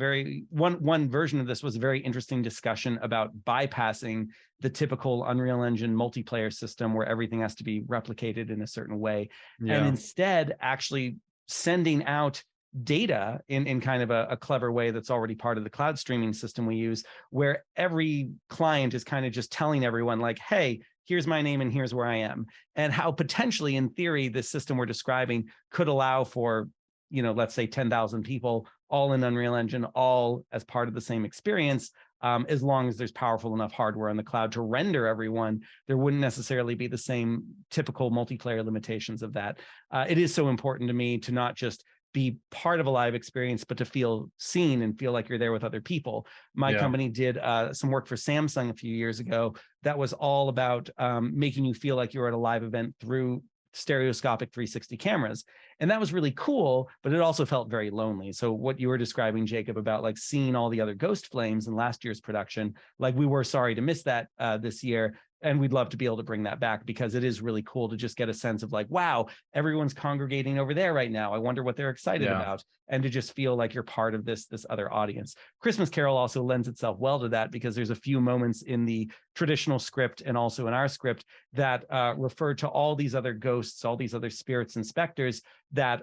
one version of this was a very interesting discussion about bypassing the typical Unreal Engine multiplayer system where everything has to be replicated in a certain way. Yeah. And instead actually sending out data in kind of a clever way that's already part of the cloud streaming system we use, where every client is kind of just telling everyone like, hey, here's my name and here's where I am. And how potentially, in theory, this system we're describing could allow for, let's say 10,000 people all in Unreal Engine, all as part of the same experience. As long as there's powerful enough hardware on the cloud to render everyone, there wouldn't necessarily be the same typical multiplayer limitations of that. It is so important to me to not just be part of a live experience, but to feel seen and feel like you're there with other people. My company did some work for Samsung a few years ago that was all about making you feel like you were at a live event through stereoscopic 360 cameras. And that was really cool, but it also felt very lonely. So what you were describing, Jacob, about like seeing all the other Ghost Flames in last year's production, like we were sorry to miss that this year. And we'd love to be able to bring that back because it is really cool to just get a sense of like, wow, everyone's congregating over there right now. I wonder what they're excited about. And to just feel like you're part of this other audience. Christmas Carol also lends itself well to that because there's a few moments in the traditional script and also in our script that refer to all these other ghosts, all these other spirits and specters that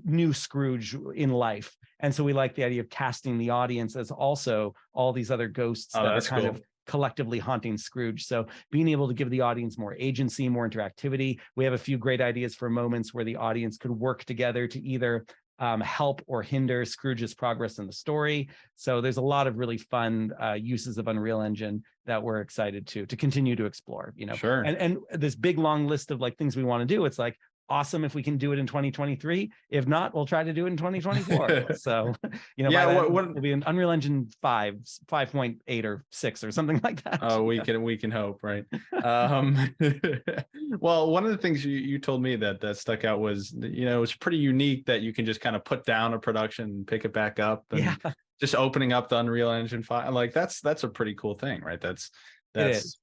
knew Scrooge in life. And so we like the idea of casting the audience as also all these other ghosts that are kind of collectively haunting Scrooge. So being able to give the audience more agency, more interactivity. We have a few great ideas for moments where the audience could work together to either help or hinder Scrooge's progress in the story. So there's a lot of really fun uses of Unreal Engine that we're excited to continue to explore, Sure. And this big long list of like things we want to do. It's like, awesome if we can do it in 2023. If not, we'll try to do it in 2024. So, it'll be an Unreal Engine 5.8 or 6 or something like that. Oh, we can hope, right? Well, one of the things you told me that stuck out was, it's pretty unique that you can just kind of put down a production and pick it back up, and just opening up the Unreal Engine file. Like that's a pretty cool thing, right? That's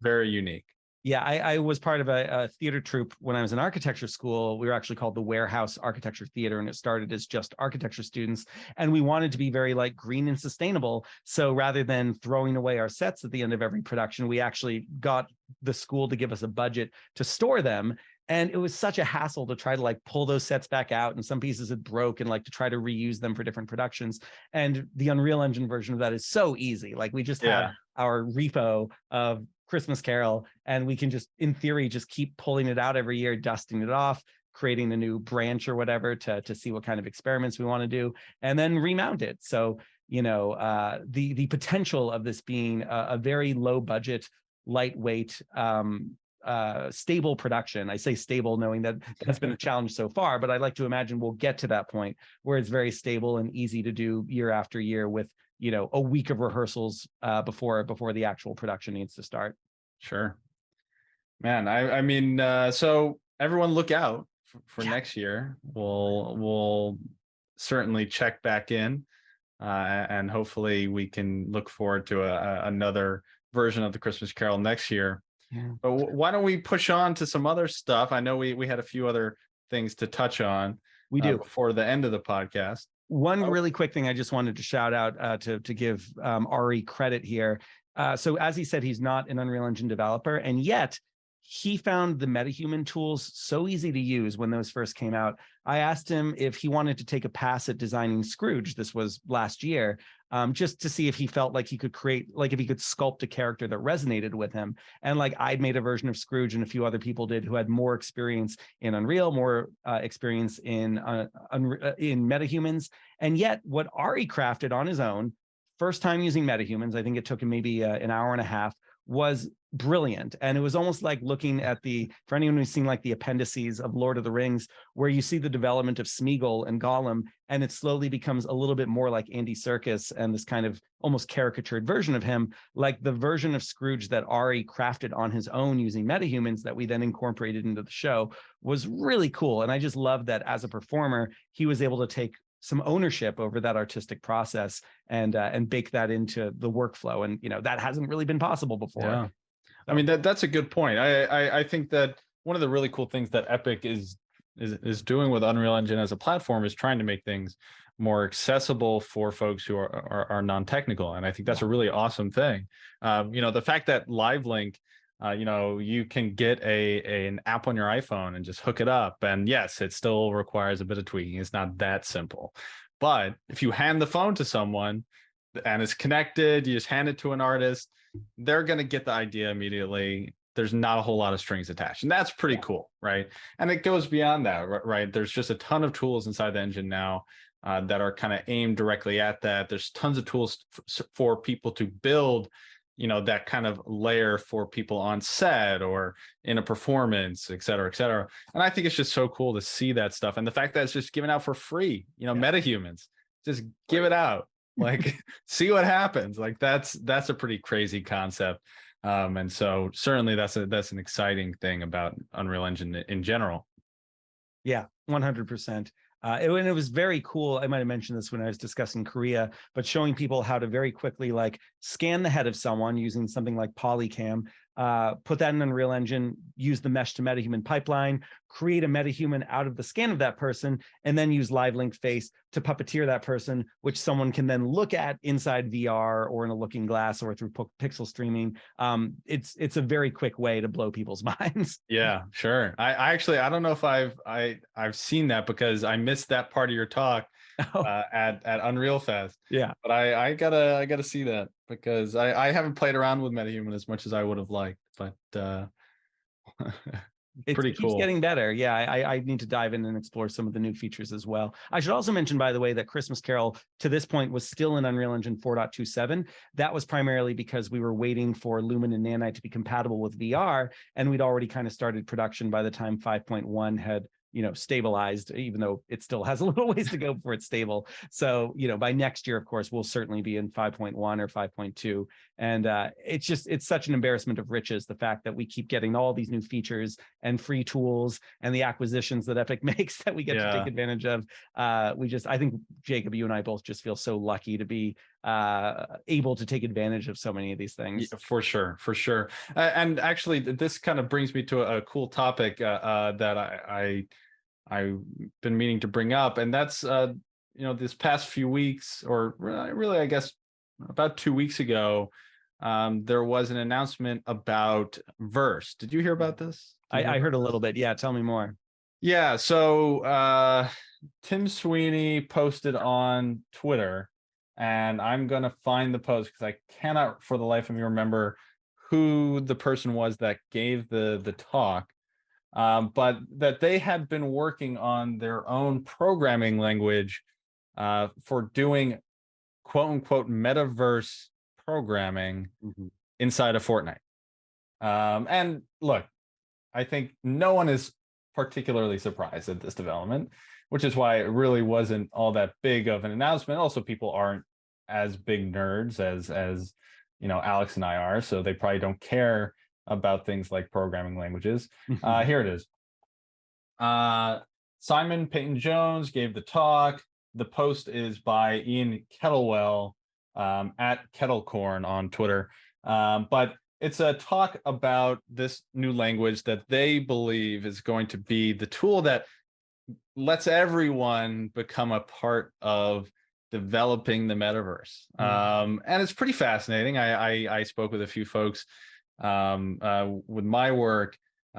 very unique. Yeah, I was part of a theater troupe when I was in architecture school. We were actually called the Warehouse Architecture Theater, and it started as just architecture students. And we wanted to be very like green and sustainable. So rather than throwing away our sets at the end of every production, we actually got the school to give us a budget to store them. And it was such a hassle to try to like pull those sets back out, and some pieces had broke, and like to try to reuse them for different productions. And the Unreal Engine version of that is so easy. Like we just have our repo of Christmas Carol, and we can just, in theory, just keep pulling it out every year, dusting it off, creating a new branch or whatever to see what kind of experiments we want to do, and then remount it. So, the potential of this being a very low budget, lightweight, stable production. I say stable knowing that that's been a challenge so far, but I like to imagine we'll get to that point where it's very stable and easy to do year after year with a week of rehearsals before the actual production needs to start. Sure, man. I mean, so everyone look out for next year. We'll certainly check back in, and hopefully we can look forward to another version of the Christmas Carol next year. Yeah. But why don't we push on to some other stuff? I know we had a few other things to touch on. We do before the end of the podcast. One really quick thing I just wanted to shout out to give Ari credit here. So as he said, he's not an Unreal Engine developer, and yet he found the MetaHuman tools so easy to use when those first came out. I asked him if he wanted to take a pass at designing Scrooge. This was last year, just to see if he felt like he could create, like if he could sculpt a character that resonated with him. And like I'd made a version of Scrooge, and a few other people did who had more experience in Unreal, more experience in MetaHumans. And yet what Ari crafted on his own, first time using MetaHumans, I think it took him maybe an hour and a half, was brilliant. And it was almost like looking at for anyone who's seen like the appendices of Lord of the Rings, where you see the development of Smeagol and Gollum, and it slowly becomes a little bit more like Andy Serkis and this kind of almost caricatured version of him. Like the version of Scrooge that Ari crafted on his own using MetaHumans that we then incorporated into the show was really cool. And I just love that as a performer, he was able to take some ownership over that artistic process and bake that into the workflow. And that hasn't really been possible before. Yeah. I mean, that's a good point. I think that one of the really cool things that Epic is doing with Unreal Engine as a platform is trying to make things more accessible for folks who are non-technical, and I think that's a really awesome thing. The fact that LiveLink, you can get an app on your iPhone and just hook it up, and yes, it still requires a bit of tweaking. It's not that simple, but if you hand the phone to someone and it's connected, you just hand it to an artist, they're going to get the idea immediately. There's not a whole lot of strings attached, and that's pretty cool, right? And it goes beyond that, right? There's just a ton of tools inside the engine now that are kind of aimed directly at that. There's tons of tools for people to build, that kind of layer for people on set or in a performance, et cetera, et cetera. And I think it's just so cool to see that stuff. And the fact that it's just given out for free, MetaHumans, just give it out, like see what happens. Like that's a pretty crazy concept. And so certainly that's an exciting thing about Unreal Engine in general. Yeah, 100%. It was very cool. I might have mentioned this when I was discussing Korea, but showing people how to very quickly scan the head of someone using something like Polycam, put that in Unreal Engine, use the mesh to metahuman pipeline, create a metahuman out of the scan of that person, and then use LiveLink Face to puppeteer that person, which someone can then look at inside VR or in a looking glass or through pixel streaming. It's a very quick way to blow people's minds. Yeah, sure. I actually, I don't know if I've seen that because I missed that part of your talk at Unreal Fest. Yeah, but I gotta see that because I haven't played around with MetaHuman as much as I would have liked, but pretty cool. It's getting better. Yeah, I need to dive in and explore some of the new features as well. I should also mention, by the way, that Christmas Carol to this point was still in Unreal Engine 4.27. That was primarily because we were waiting for Lumen and Nanite to be compatible with VR, and we'd already kind of started production by the time 5.1 had stabilized, even though it still has a little ways to go before it's stable. So, by next year, of course, we'll certainly be in 5.1 or 5.2. And it's such an embarrassment of riches, the fact that we keep getting all these new features and free tools and the acquisitions that Epic makes that we get to take advantage of. I think Jacob, you and I both just feel so lucky to be able to take advantage of so many of these things. Yeah, for sure. And actually, this kind of brings me to a cool topic that I've been meaning to bring up, and that's this past few weeks, or really I guess about 2 weeks ago, there was an announcement about Verse. Did you hear about this? I heard a little bit. Yeah, tell me more. Yeah, so Tim Sweeney posted on Twitter, and I'm going to find the post because I cannot for the life of me remember who the person was that gave the talk, but that they had been working on their own programming language for doing quote unquote metaverse programming inside of Fortnite. And look, I think no one is particularly surprised at this development, which is why it really wasn't all that big of an announcement. Also, people aren't as big nerds as Alex and I are, so they probably don't care about things like programming languages. Here it is. Simon Peyton-Jones gave the talk. The post is by Ian Kettlewell at Kettlecorn on Twitter. But it's a talk about this new language that they believe is going to be the tool that lets everyone become a part of developing the metaverse. And it's pretty fascinating. I spoke with a few folks with my work,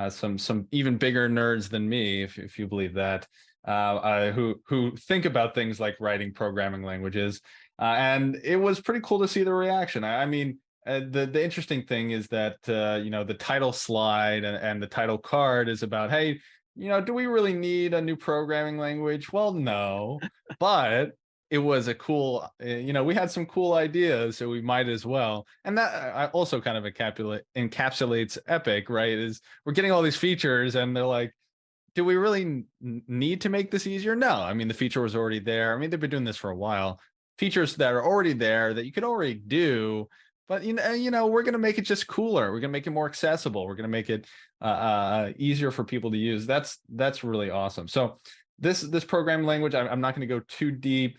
some even bigger nerds than me, if you believe that, who think about things like writing programming languages. And it was pretty cool to see the reaction. I mean, the interesting thing is that the title slide and the title card is about, hey, do we really need a new programming language? Well, no, but it was a cool, we had some cool ideas, so we might as well. And that also kind of encapsulates Epic, right? Is we're getting all these features and they're like, do we really need to make this easier? No, I mean, the feature was already there. I mean, they've been doing this for a while. Features that are already there that you could already do, but we're going to make it just cooler. We're going to make it more accessible. We're going to make it easier for people to use. That's really awesome. So this programming language, I'm not going to go too deep.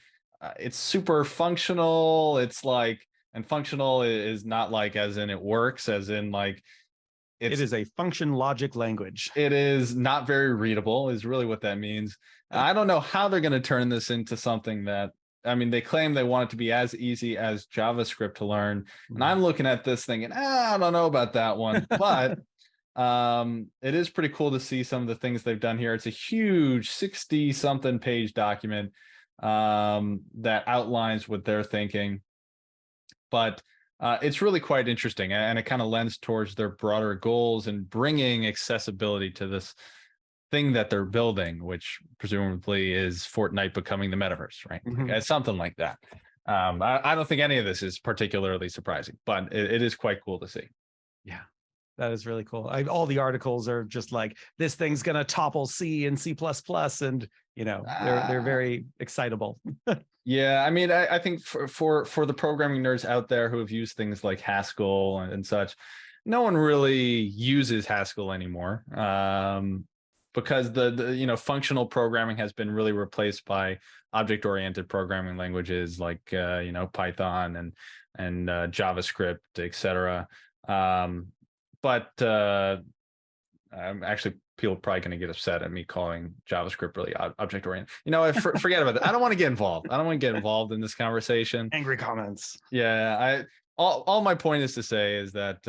It's super functional. It's like, and functional is not like as in it works, as in like it is a function logic language. It is not very readable, is really what that means. I don't know how they're going to turn this into something that, I mean, they claim they want it to be as easy as JavaScript to learn. And I'm looking at this thinking, I don't know about that one. But it is pretty cool to see some of the things they've done here. It's a huge 60-something page document that outlines what they're thinking. But it's really quite interesting, and it kind of lends towards their broader goals and bringing accessibility to this thing that they're building, which presumably is Fortnite becoming the metaverse, right? Mm-hmm. It's something like that. I don't think any of this is particularly surprising, but it is quite cool to see. Yeah, that is really cool. All the articles are just like, this thing's going to topple C and C++, and they're very excitable. Yeah, I mean, I think for the programming nerds out there who have used things like Haskell and such, no one really uses Haskell anymore, because the functional programming has been really replaced by object-oriented programming languages like Python and JavaScript, etc. But actually, people are probably going to get upset at me calling JavaScript really object-oriented. Forget about that. I don't want to get involved. I don't want to get involved in this conversation. Angry comments. Yeah, all my point is to say is that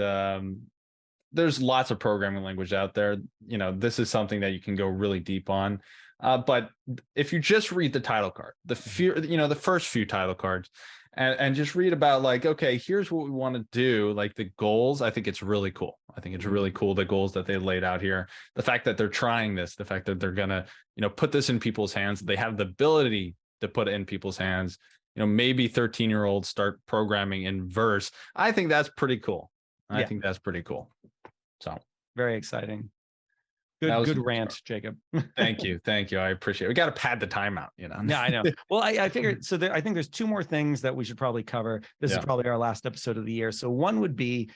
there's lots of programming language out there. This is something that you can go really deep on. But if you just read the title card, the first few title cards, and just read about like, okay, here's what we want to do, like the goals, I think it's really cool. I think it's really cool, the goals that they laid out here. The fact that they're trying this, the fact that they're gonna, put this in people's hands, they have the ability to put it in people's hands. Maybe 13-year-olds start programming in verse. I think that's pretty cool. I think that's pretty cool. So very exciting. Good rant, Jacob. Thank you. I appreciate it. We got to pad the time out, Yeah, I know. Well, I figured, so I think there's two more things that we should probably cover. This is probably our last episode of the year. So one would be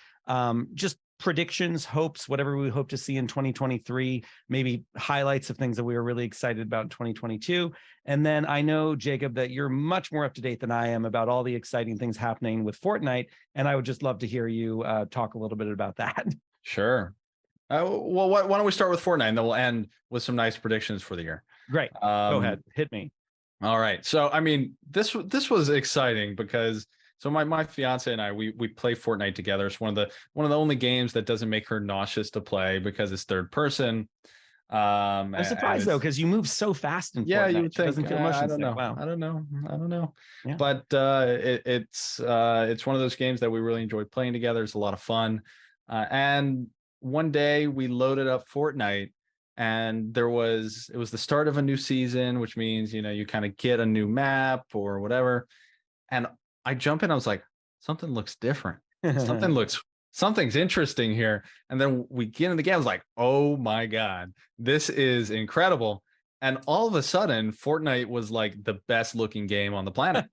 just predictions, hopes, whatever we hope to see in 2023, maybe highlights of things that we were really excited about in 2022. And then I know, Jacob, that you're much more up to date than I am about all the exciting things happening with Fortnite. And I would just love to hear you talk a little bit about that. Sure. Well, why don't we start with Fortnite, and then we'll end with some nice predictions for the year. Great. Go ahead. Hit me. All right. So, I mean, this was exciting because my fiance and I, we play Fortnite together. It's one of the only games that doesn't make her nauseous to play because it's third person. I'm surprised though, because you move so fast in Fortnite. You would think. Doesn't feel motion sick. Wow. I don't know. Yeah. But it's one of those games that we really enjoy playing together. It's a lot of fun. And one day we loaded up Fortnite, and it was the start of a new season, which means, you kind of get a new map or whatever. And I jump in, I was like, something looks different. Something's interesting here. And then we get in the game, I was like, oh my God, this is incredible. And all of a sudden, Fortnite was like the best looking game on the planet.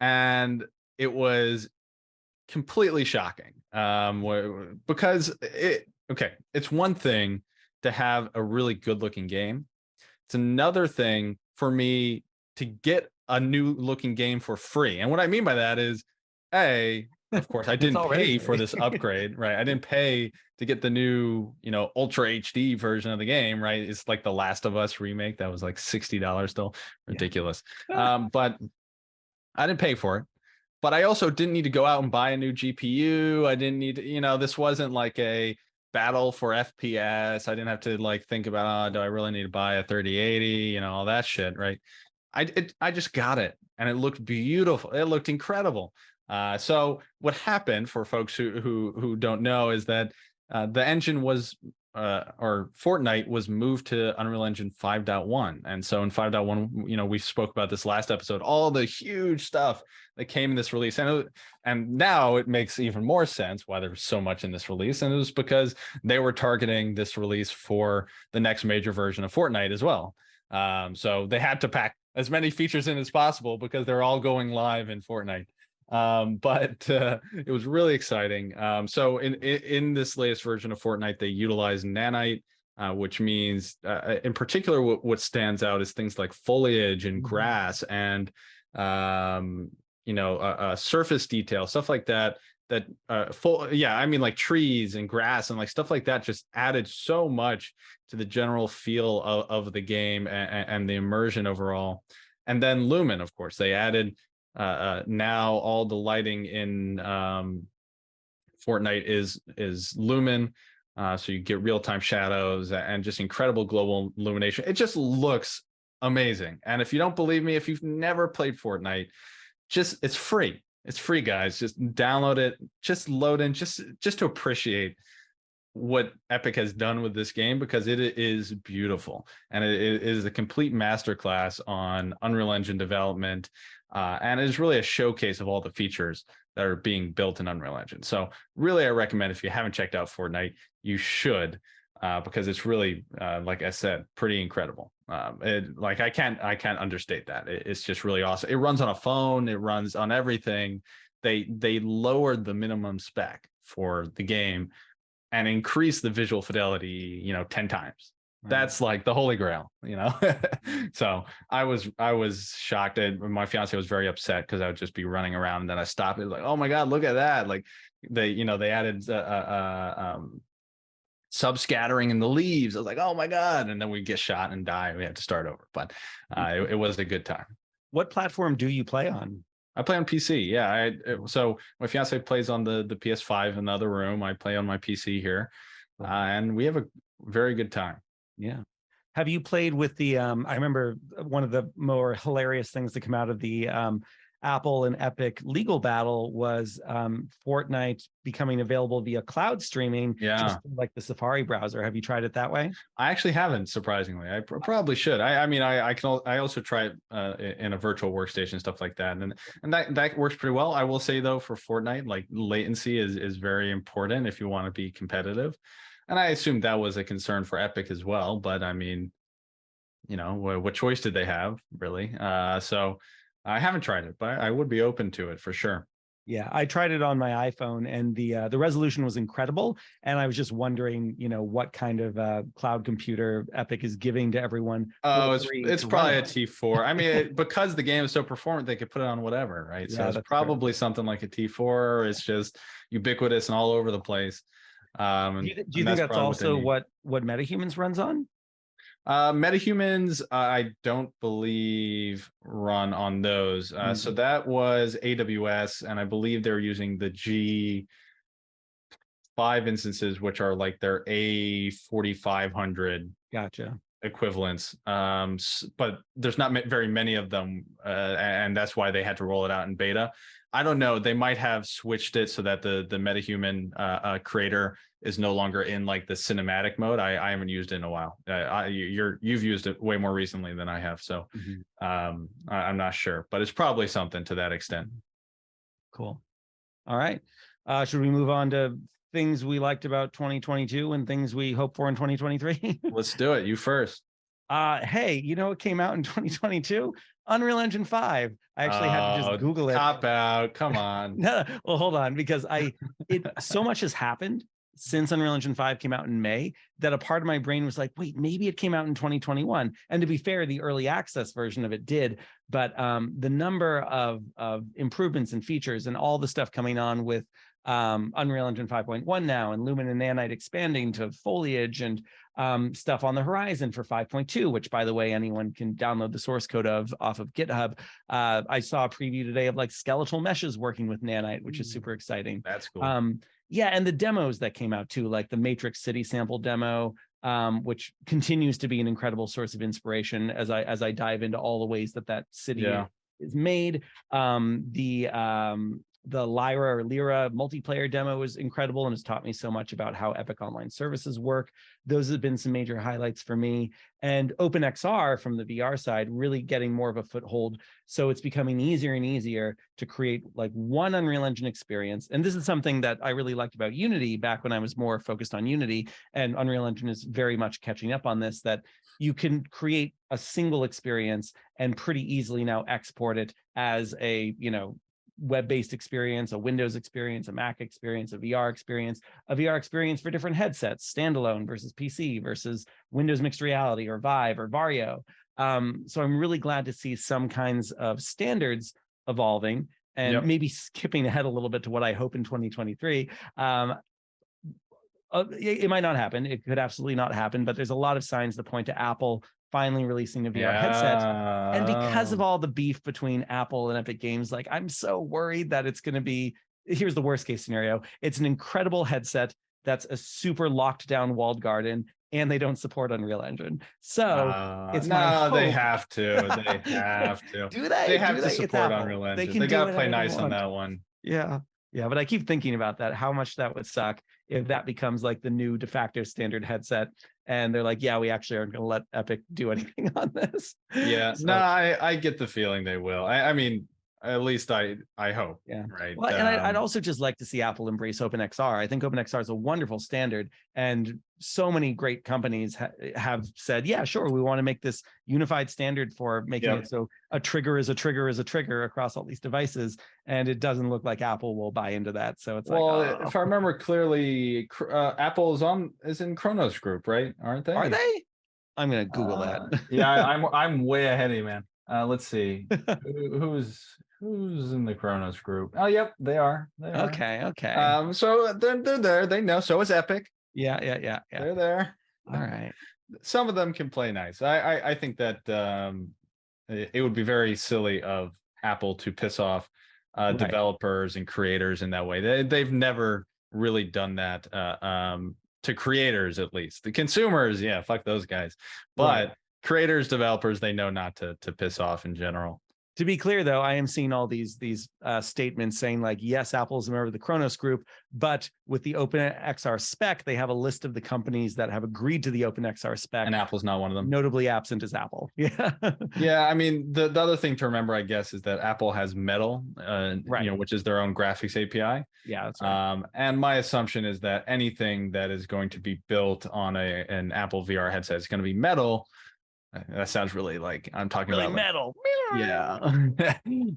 And it was completely shocking, because it's one thing to have a really good looking game. It's another thing for me to get a new looking game for free. And what I mean by that is, of course, I didn't pay for this upgrade, right? I didn't pay to get the new, Ultra HD version of the game, right? It's like the Last of Us remake that was like $60 still, ridiculous. But I didn't pay for it. But I also didn't need to go out and buy a new GPU. I didn't need to, this wasn't like a battle for FPS. I didn't have to like think about, do I really need to buy a 3080, all that shit, right? I just got it, and it looked beautiful. It looked incredible. So what happened, for folks who don't know, is that the engine was or Fortnite was moved to Unreal Engine 5.1. And so in 5.1, we spoke about this last episode, all the huge stuff that came in this release. And now it makes even more sense why there was so much in this release. And it was because they were targeting this release for the next major version of Fortnite as well. So they had to pack as many features in as possible because they're all going live in Fortnite. But it was really exciting. So in this latest version of Fortnite, they utilized Nanite which means in particular what stands out is things like foliage and grass and surface detail, stuff like that. I mean, like trees and grass and like stuff like that just added so much to the general feel of the game and the immersion overall. And then Lumen, of course, they added now all the lighting in Fortnite is Lumen. So you get real-time shadows and just incredible global illumination. It just looks amazing. And if you don't believe me, if you've never played Fortnite, it's free. It's free, guys. Just download it, just load in, just to appreciate what Epic has done with this game, because it is beautiful. And it is a complete masterclass on Unreal Engine development. And it's really a showcase of all the features that are being built in Unreal Engine. So really, I recommend, if you haven't checked out Fortnite, you should, because it's really, like I said, pretty incredible. I can't understate that. It's just really awesome. It runs on a phone. It runs on everything. They lowered the minimum spec for the game and increased the visual fidelity, 10 times. That's like the holy grail, So I was shocked. And my fiance was very upset because I would just be running around, and then I stopped. It was like, oh my God, look at that. Like they added sub-scattering in the leaves. I was like, oh my God. And then we get shot and die. We have to start over. But it was a good time. What platform do you play on? I play on PC. Yeah. So my fiance plays on the PS5 in the other room. I play on my PC here. And we have a very good time. Yeah. Have you played with the, I remember one of the more hilarious things to come out of the Apple and Epic legal battle was Fortnite becoming available via cloud streaming, just like the Safari browser. Have you tried it that way? I actually haven't, surprisingly. I probably should. I also try it in a virtual workstation, stuff like that, and that works pretty well. I will say though, for Fortnite, like latency is very important if you want to be competitive, and I assume that was a concern for Epic as well. But I mean, what choice did they have, really? So I haven't tried it, but I would be open to it for sure. Yeah, I tried it on my iPhone, and the resolution was incredible. And I was just wondering, what kind of cloud computer Epic is giving to everyone. Oh, it's probably a T4. I mean, because the game is so performant, they could put it on whatever, right? So it's probably something like a T4. It's just ubiquitous and all over the place. Do you think that's also what MetaHumans runs on? MetaHumans, I don't believe run on those. So that was AWS, and I believe they're using the G5 instances, which are like their A4500 equivalents. But there's not very many of them, and that's why they had to roll it out in beta. I don't know. They might have switched it so that the MetaHuman creator is no longer in like the cinematic mode. I haven't used it in a while. You've used it way more recently than I have, so I'm not sure, but it's probably something to that extent. Cool. All right. Should we move on to things we liked about 2022 and things we hope for in 2023? Let's do it. You first. Hey, it came out in 2022? Unreal Engine 5. I actually had to just Google it. Cop out. Come on. No, well, hold on, because so much has happened since Unreal Engine 5 came out in May that a part of my brain was like, wait, maybe it came out in 2021. And to be fair, the early access version of it did. But the number of improvements and features and all the stuff coming on with Unreal Engine 5.1 now, and Lumen and Nanite expanding to foliage and stuff on the horizon for 5.2, which, by the way, anyone can download the source code off of GitHub. I saw a preview today of like skeletal meshes working with Nanite, which is super exciting. That's cool. Yeah, and the demos that came out too, like the Matrix City sample demo, which continues to be an incredible source of inspiration as I dive into all the ways that city is made. The Lyra multiplayer demo is incredible and has taught me so much about how Epic Online Services work. Those have been some major highlights for me. And OpenXR from the VR side really getting more of a foothold. So it's becoming easier and easier to create like one Unreal Engine experience. And this is something that I really liked about Unity back when I was more focused on Unity. And Unreal Engine is very much catching up on this, that you can create a single experience and pretty easily now export it as a, web-based experience, a Windows experience, a Mac experience, a VR experience for different headsets, standalone versus PC versus Windows mixed reality or Vive or Vario. So I'm really glad to see some kinds of standards evolving, and maybe skipping ahead a little bit to what I hope in 2023. It might not happen. It could absolutely not happen, but there's a lot of signs that point to Apple finally releasing a VR headset. And because of all the beef between Apple and Epic Games, like, I'm so worried that it's going to be, here's the worst case scenario. It's an incredible headset that's a super locked down walled garden, and they don't support Unreal Engine. So it's my hope. They have to. They have to. Do they? They have to support Unreal Engine. They got to play nice on that one. Yeah. Yeah, but I keep thinking about that, how much that would suck if that becomes like the new de facto standard headset, and they're like, yeah, we actually aren't going to let Epic do anything on this. Yeah, so, no, I get the feeling they will. I mean, at least I hope. Yeah. Right. Well, and I'd also just like to see Apple embrace OpenXR. I think OpenXR is a wonderful standard, and so many great companies have said, yeah, sure, we want to make this unified standard for making it so a trigger is a trigger is a trigger across all these devices. And it doesn't look like Apple will buy into that. So it's if I remember clearly, Apple is in Kronos Group, right? Aren't they? Are they? I'm gonna Google that. Yeah, I'm way ahead of you, man. Let's see. Who's in the Kronos Group? Oh, yep, they are. Okay. So they're there. They know. So is Epic. Yeah. They're there. All right. Some of them can play nice. I think that it would be very silly of Apple to piss off developers and creators in that way. They've never really done that to creators, at least. The consumers, yeah, fuck those guys. But creators, developers, they know not to piss off in general. To be clear, though, I am seeing all these statements saying, like, yes, Apple is a member of the Kronos Group, but with the OpenXR spec, they have a list of the companies that have agreed to the OpenXR spec. And Apple's not one of them. Notably absent is Apple. Yeah. Yeah, I mean, the other thing to remember, I guess, is that Apple has Metal, which is their own graphics API. Yeah, that's right. And my assumption is that anything that is going to be built on an Apple VR headset is going to be Metal. That sounds really like I'm talking really about metal. Yeah,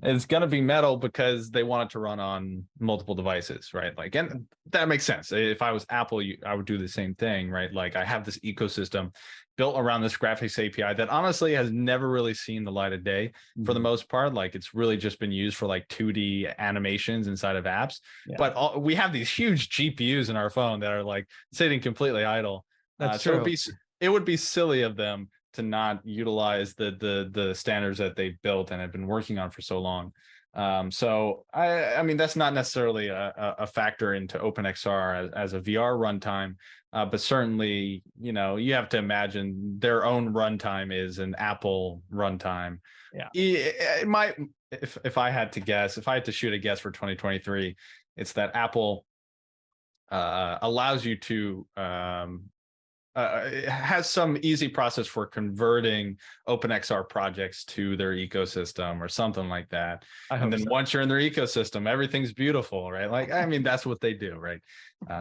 it's gonna be Metal because they want it to run on multiple devices, right? Like, and that makes sense. If I was Apple, I would do the same thing, right? Like, I have this ecosystem built around this graphics API that honestly has never really seen the light of day for the most part. Like, it's really just been used for like 2D animations inside of apps. Yeah. But we have these huge GPUs in our phone that are like sitting completely idle. That's true. So it would be silly of them to not utilize the standards that they built and have been working on for so long. So I mean, that's not necessarily a factor into OpenXR as a VR runtime, but certainly, you have to imagine their own runtime is an Apple runtime. Yeah. It might, if I had to guess, if I had to shoot a guess for 2023, it's that Apple allows you to it has some easy process for converting OpenXR projects to their ecosystem or something like that. And then once you're in their ecosystem, everything's beautiful, right? Like, I mean, that's what they do, right?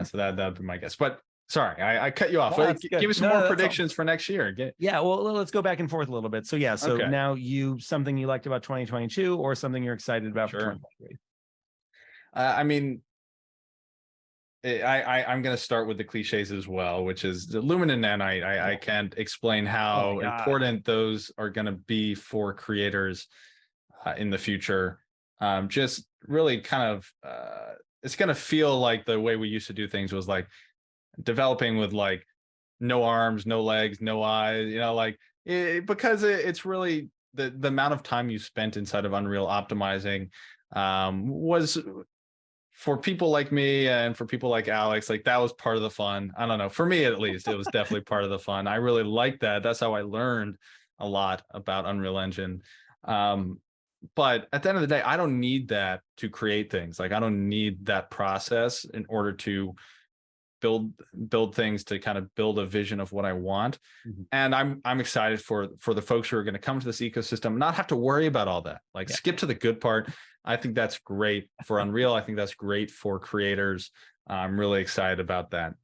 So that'd be my guess. But sorry, I cut you off. No, give me some more predictions for next year. Yeah, well, let's go back and forth a little bit. So yeah, now something you liked about 2022 or something you're excited about for 2023? I mean, I'm going to start with the cliches as well, which is the Lumen and Nanite. I can't explain how important those are going to be for creators in the future. Just really kind of, it's going to feel like the way we used to do things was like developing with like no arms, no legs, no eyes, because it's really the amount of time you spent inside of Unreal optimizing was, for people like me and for people like Alex, like that was part of the fun. I don't know. For me, at least, it was definitely part of the fun. I really liked that. That's how I learned a lot about Unreal Engine. But at the end of the day, I don't need that to create things. Like, I don't need that process in order to build things, to kind of build a vision of what I want. And I'm excited for the folks who are going to come to this ecosystem, not have to worry about all that. Like, skip to the good part. I think that's great for Unreal. I think that's great for creators. I'm really excited about that.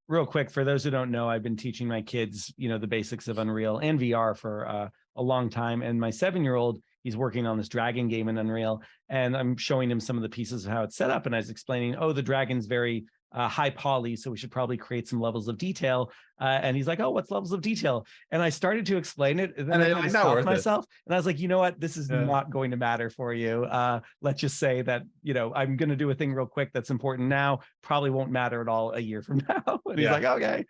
Real quick, for those who don't know, I've been teaching my kids, the basics of Unreal and VR for a long time. And my 7-year-old he's working on this dragon game in Unreal, and I'm showing him some of the pieces of how it's set up, and I was explaining, oh, the dragon's very high poly, so we should probably create some levels of detail. And he's like, oh, what's levels of detail? And I started to explain it, and then I kind of stopped myself, and I was like, you know what, this is not going to matter for you. Let's just say that, you know, I'm going to do a thing real quick that's important now, probably won't matter at all a year from now. And he's like, okay.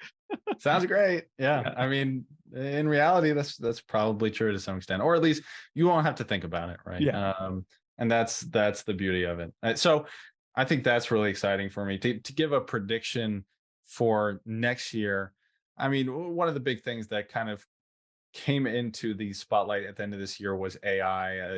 Sounds great. Yeah. I mean, in reality, that's probably true to some extent, or at least you won't have to think about it, right? And that's the beauty of it. So I think that's really exciting for me to give a prediction for next year. I mean, one of the big things that kind of came into the spotlight at the end of this year was AI,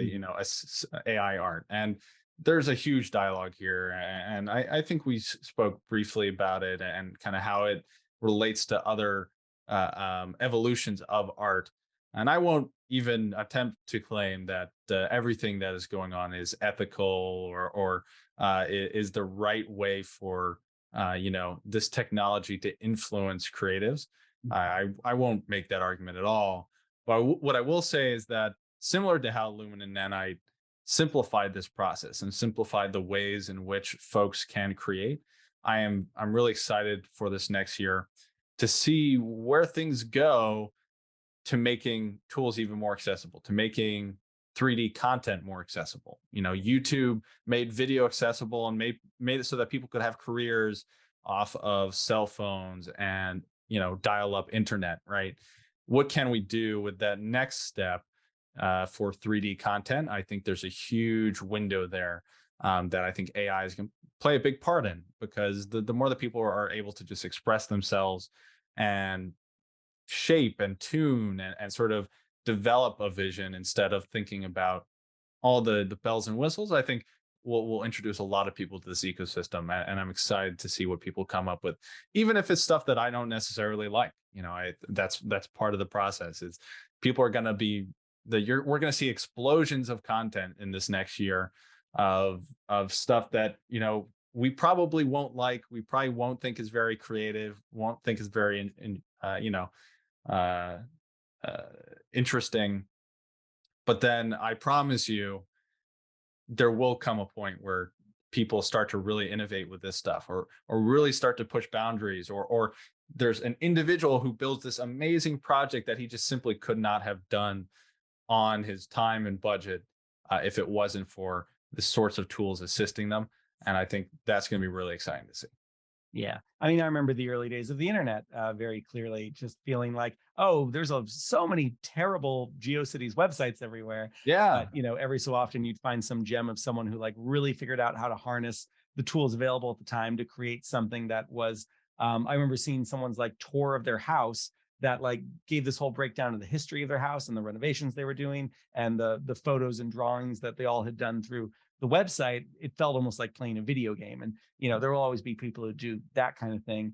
AI art. And there's a huge dialogue here. And I think we spoke briefly about it and kind of how it relates to other evolutions of art. And I won't even attempt to claim that everything that is going on is ethical or is the right way for this technology to influence creatives. I won't make that argument at all. But what I will say is that similar to how Lumen and Nanite simplified this process and simplified the ways in which folks can create, I'm really excited for this next year to see where things go to making tools even more accessible, to making 3D content more accessible. YouTube made video accessible and made it so that people could have careers off of cell phones and dial-up internet, right? What can we do with that next step for 3D content? I think there's a huge window there that I think AI is going to play a big part in, because the more that people are able to just express themselves and shape and tune and sort of develop a vision instead of thinking about all the bells and whistles, I think we'll introduce a lot of people to this ecosystem, and I'm excited to see what people come up with, even if it's stuff that I don't necessarily like. That's part of the process. Is people are going to be we're going to see explosions of content in this next year of stuff that we probably won't like, we probably won't think is very creative, won't think is very interesting. But then I promise you, there will come a point where people start to really innovate with this stuff, or really start to push boundaries, or there's an individual who builds this amazing project that he just simply could not have done on his time and budget if it wasn't for the sorts of tools assisting them. And I think that's going to be really exciting to see. Yeah. I mean, I remember the early days of the internet very clearly, just feeling like, oh, there's so many terrible GeoCities websites everywhere. Yeah. But, every so often you'd find some gem of someone who like really figured out how to harness the tools available at the time to create something that was, I remember seeing someone's like tour of their house that like gave this whole breakdown of the history of their house and the renovations they were doing and the photos and drawings that they all had done through the website. It felt almost like playing a video game. And, there will always be people who do that kind of thing.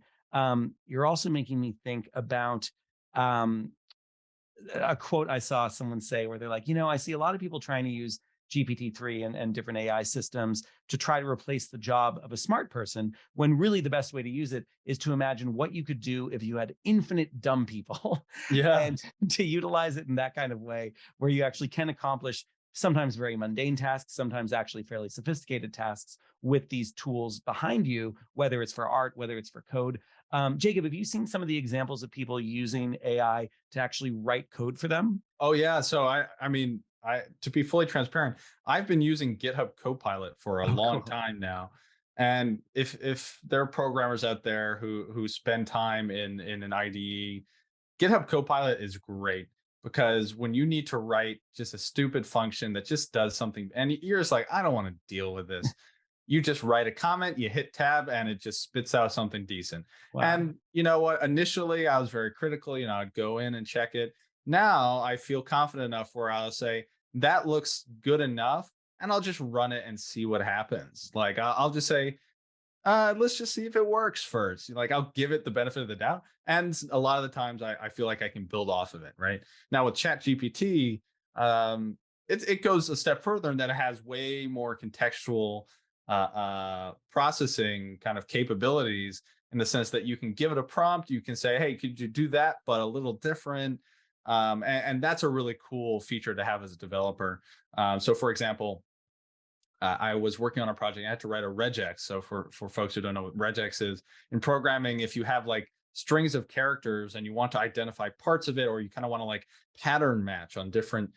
You're also making me think about a quote I saw someone say where they're like, I see a lot of people trying to use GPT-3 and different AI systems to try to replace the job of a smart person, when really the best way to use it is to imagine what you could do if you had infinite dumb people. Yeah. And to utilize it in that kind of way where you actually can accomplish sometimes very mundane tasks, sometimes actually fairly sophisticated tasks with these tools behind you, whether it's for art, whether it's for code. Jacob, have you seen some of the examples of people using AI to actually write code for them? Oh yeah. So I mean, to be fully transparent, I've been using GitHub Copilot for a long time now. And if there are programmers out there who spend time in an IDE, GitHub Copilot is great, because when you need to write just a stupid function that just does something and you're just like, I don't want to deal with this. You just write a comment, you hit tab, and it just spits out something decent. Wow. And you know what? Initially, I was very critical. I'd go in and check it. Now I feel confident enough where I'll say, that looks good enough, and I'll just run it and see what happens. Like I'll just say, let's just see if it works first. Like I'll give it the benefit of the doubt. And a lot of the times I feel like I can build off of it. Right now with ChatGPT, it goes a step further, and then it has way more contextual processing kind of capabilities, in the sense that you can give it a prompt. You can say, hey, could you do that, but a little different? And that's a really cool feature to have as a developer. So for example, I was working on a project. I had to write a regex. So for folks who don't know what regex is, in programming, if you have like strings of characters and you want to identify parts of it, or you kind of want to like pattern match on different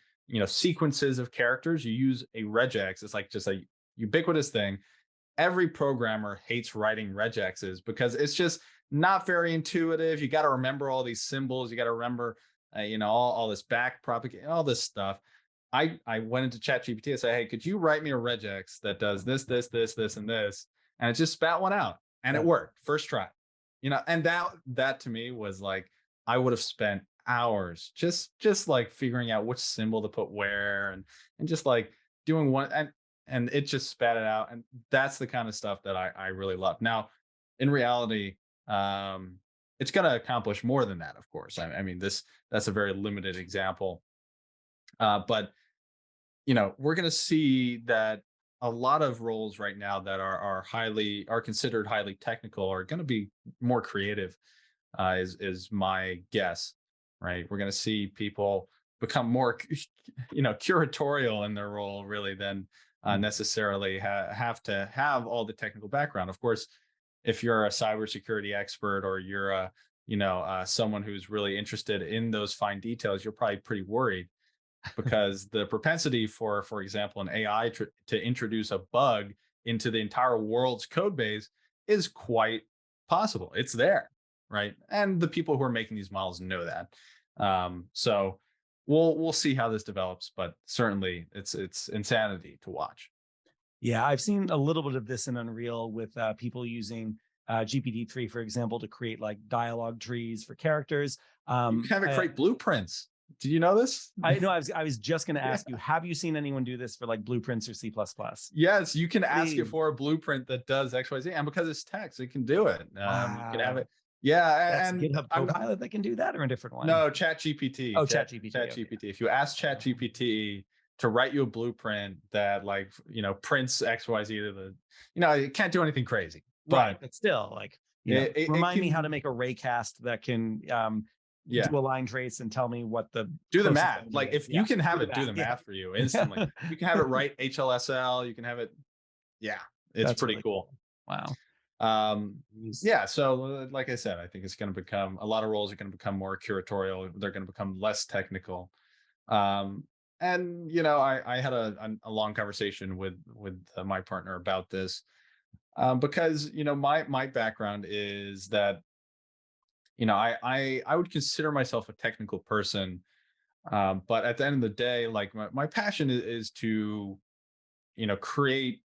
sequences of characters, you use a regex. It's like just a ubiquitous thing. Every programmer hates writing regexes because it's just not very intuitive. You got to remember all these symbols. You got to remember, all this back propagation, all this stuff. I went into ChatGPT and said, hey, could you write me a regex that does this, this, this, this, and this? And it just spat one out, and it worked first try. And that to me was like, I would have spent hours just like figuring out which symbol to put where, and just like doing one, and it just spat it out. And that's the kind of stuff that I really love. Now, in reality, it's going to accomplish more than that, of course. I mean, that's a very limited example. But we're going to see that a lot of roles right now that are considered highly technical are going to be more creative, is my guess. Right? We're going to see people become more, curatorial in their role, really, than necessarily have to have all the technical background. Of course, if you're a cybersecurity expert, or you're someone who's really interested in those fine details, you're probably pretty worried, because the propensity for example, an AI to introduce a bug into the entire world's code base is quite possible. It's there, right? And the people who are making these models know that. So we'll see how this develops, but certainly it's insanity to watch. Yeah, I've seen a little bit of this in Unreal with people using GPT-3, for example, to create like dialogue trees for characters. You can have it create blueprints. Did you know this? I know. I was just going to ask you, have you seen anyone do this for like blueprints or C++? Yes, you can ask it for a blueprint that does X, Y, Z, and because it's text, it can do it. Wow. You can have it. Yeah, that's and GitHub Copilot that can do that, or a different one? No, ChatGPT. Oh, ChatGPT. ChatGPT. Okay. If you ask ChatGPT to write you a blueprint that prints X, Y, Z to the, it can't do anything crazy. Right, but still, like, remind me how to make a raycast that can do align trace and tell me what the do the math. Like if you can have it do the math for you instantly. You can have it write HLSL. You can have it. Yeah, it's that's pretty really cool. Wow. So like I said, I think it's going to become, a lot of roles are going to become more curatorial. They're going to become less technical. And I had a long conversation with my partner about this, because my background is that I would consider myself a technical person, but at the end of the day, like my passion is to create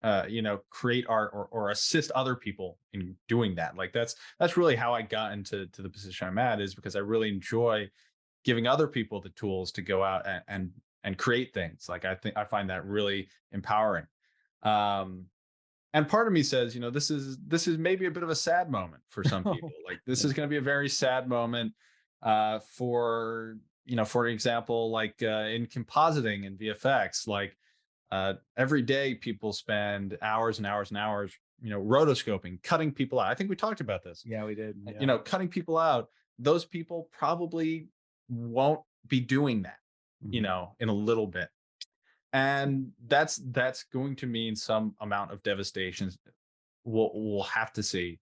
art, or assist other people in doing that. Like that's really how I got into the position I'm at, is because I really enjoy giving other people the tools to go out and create things. Like I find that really empowering. And part of me says, this is maybe a bit of a sad moment for some people. Like this is going to be a very sad moment for example, like in compositing and VFX, like every day people spend hours and hours and hours, rotoscoping, cutting people out. I think we talked about this. Yeah, we did. Yeah. Cutting people out. Those people probably won't be doing that, in a little bit. And that's going to mean some amount of devastation. We'll have to see.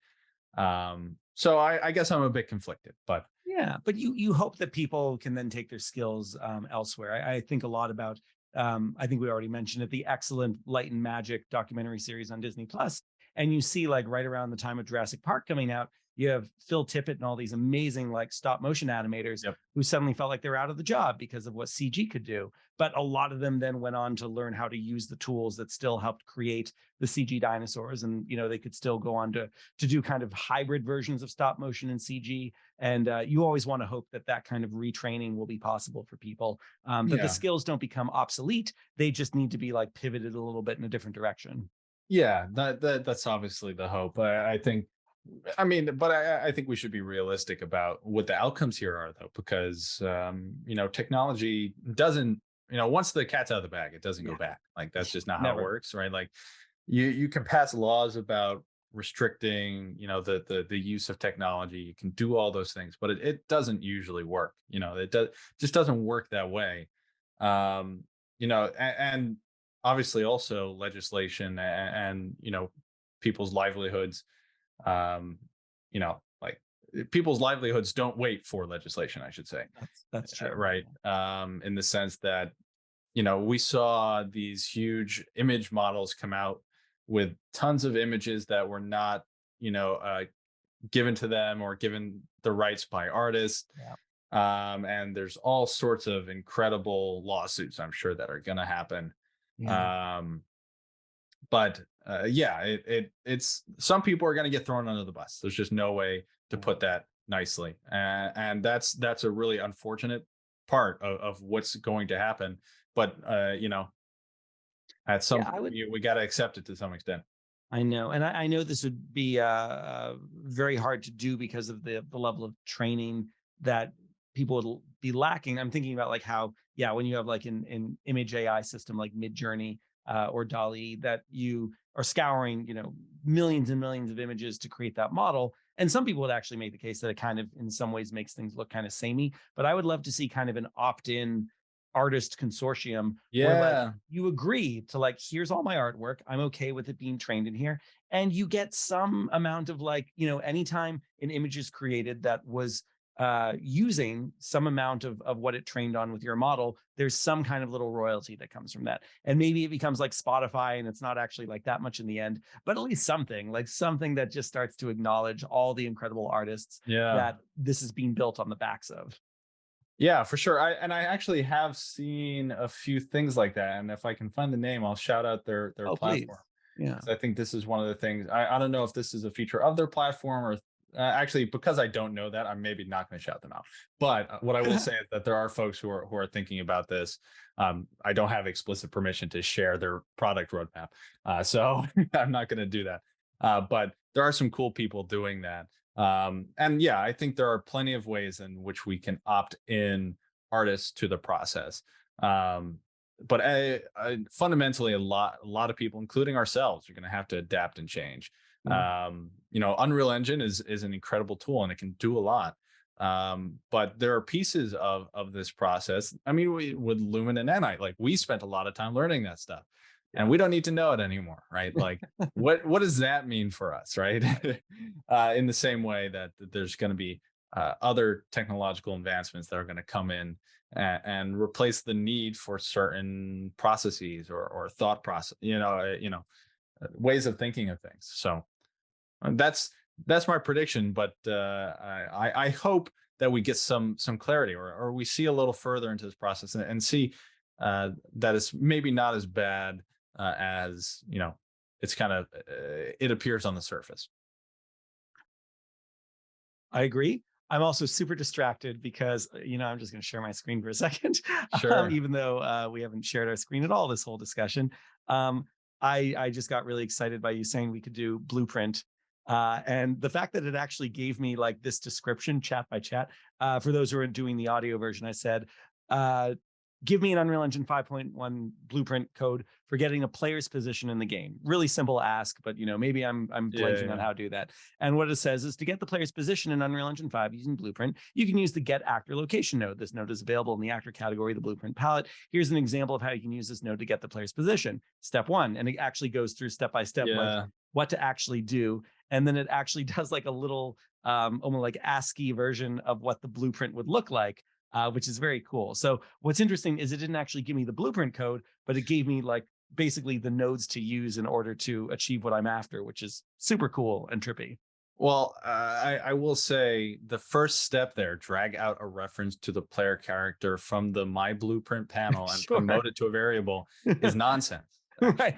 So I guess I'm a bit conflicted, but yeah, but you hope that people can then take their skills elsewhere. I think a lot about, I think we already mentioned it, the excellent Light and Magic documentary series on Disney Plus. And you see, like right around the time of Jurassic Park coming out, you have Phil Tippett and all these amazing like stop motion animators who suddenly felt like they're out of the job because of what CG could do. But a lot of them then went on to learn how to use the tools that still helped create the CG dinosaurs. And, they could still go on to do kind of hybrid versions of stop motion and CG. And you always want to hope that kind of retraining will be possible for people, that the skills don't become obsolete. They just need to be like pivoted a little bit in a different direction. Yeah, that's obviously the hope. I think we should be realistic about what the outcomes here are, though, because technology doesn't, once the cat's out of the bag, it doesn't go back. Like that's just not how it works, right? Like you can pass laws about restricting, the use of technology. You can do all those things, but it doesn't usually work. Just doesn't work that way. And obviously also legislation and people's livelihoods. Like people's livelihoods don't wait for legislation, I should say. That's true. Right. In the sense that, we saw these huge image models come out with tons of images that were not, given to them or given the rights by artists. Yeah. And there's all sorts of incredible lawsuits, I'm sure, that are going to happen. Yeah. But it's some people are going to get thrown under the bus. There's just no way to put that nicely, and that's a really unfortunate part of what's going to happen. But at some we got to accept it to some extent. I know, and I know this would be very hard to do because of the level of training that people would be lacking. I'm thinking about like how, when you have like an image AI system like Midjourney or DALL-E, that you are scouring, millions and millions of images to create that model. And some people would actually make the case that it kind of, in some ways, makes things look kind of samey. But I would love to see kind of an opt-in artist consortium where like you agree to like, here's all my artwork, I'm okay with it being trained in here, and you get some amount of like, anytime an image is created that was using some amount of what it trained on with your model, there's some kind of little royalty that comes from that. And maybe it becomes like Spotify and it's not actually like that much in the end, but at least something that just starts to acknowledge all the incredible artists that this is being built on the backs of. Yeah, for sure. I actually have seen a few things like that. And if I can find the name, I'll shout out their platform. Please. Yeah. I think this is one of the things. I don't know if this is a feature of their platform or actually, because I don't know that, I'm maybe not going to shout them out. But what I will say is that there are folks who are thinking about this. I don't have explicit permission to share their product roadmap, so I'm not going to do that. But there are some cool people doing that. And yeah, I think there are plenty of ways in which we can opt in artists to the process. But fundamentally, a lot of people, including ourselves, are going to have to adapt and change. Unreal Engine is an incredible tool and it can do a lot. But there are pieces of this process. I mean, with Lumen and Nanite, like we spent a lot of time learning that stuff. And we don't need to know it anymore, right? Like, what does that mean for us, right? In the same way that there's going to be other technological advancements that are going to come in and replace the need for certain processes or thought process, ways of thinking of things. So that's my prediction. But I hope that we get some clarity or we see a little further into this process and see that it's maybe not as bad as it's kind of it appears on the surface. I agree. I'm also super distracted because I'm just going to share my screen for a second. Sure. Even though we haven't shared our screen at all this whole discussion. I just got really excited by you saying we could do Blueprint. And the fact that it actually gave me like this description chat by chat. For those who are doing the audio version, I said, give me an Unreal Engine 5.1 blueprint code for getting a player's position in the game. Really simple ask, but maybe I'm blanking on how to do that. And what it says is to get the player's position in Unreal Engine 5 using Blueprint, you can use the Get Actor Location node. This node is available in the actor category of the Blueprint palette. Here's an example of how you can use this node to get the player's position. Step 1, and it actually goes through step by step like what to actually do. And then it actually does like a little almost like ASCII version of what the blueprint would look like. Which is very cool. So what's interesting is it didn't actually give me the blueprint code, but it gave me like basically the nodes to use in order to achieve what I'm after, which is super cool and trippy. Well, I will say the first step there, drag out a reference to the player character from the My Blueprint panel and promote it to a variable is nonsense. Right.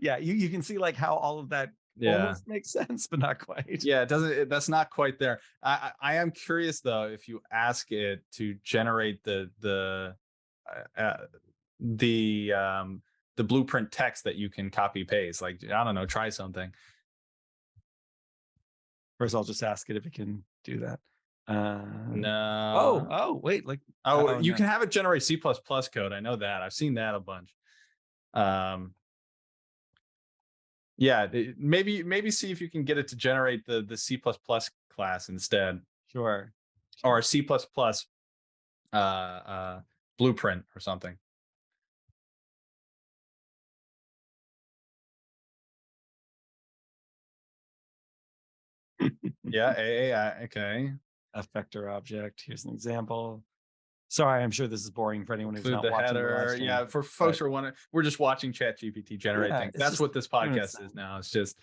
You can see like how all of that almost makes sense, but not quite. Yeah, it doesn't. That's not quite there. I am curious though, if you ask it to generate the blueprint text that you can copy paste. Like, I don't know, try something. First, I'll just ask it if it can do that. No. Oh, wait. Like, you can have it generate C++ code. I know that. I've seen that a bunch. Yeah, maybe see if you can get it to generate the C++ class instead, Sure. or C++ blueprint or something. Yeah, AI. Okay. Effector object. Here's an example. Sorry, I'm sure this is boring for anyone who's Include not the watching the live header. stream. Yeah, for folks who are wondering, we're just watching ChatGPT generate Yeah, things. it's That's just what this doing its podcast is thing. now. It's just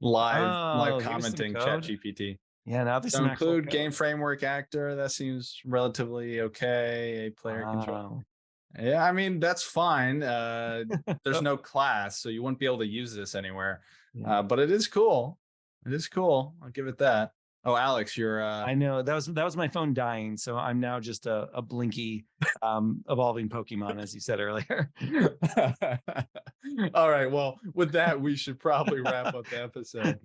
live Oh, here's some commenting code. ChatGPT. Yeah, now there's So some actual include code. game framework actor. That seems relatively okay. A player control. Wow. Yeah, I mean that's fine. There's no class, so you wouldn't be able to use this anywhere. Yeah. But it is cool. It is cool. I'll give it that. Oh, Alex, you're I know that was my phone dying, so I'm now just a blinky evolving Pokemon, as you said earlier. all right. Well, with that, we should probably wrap up the episode.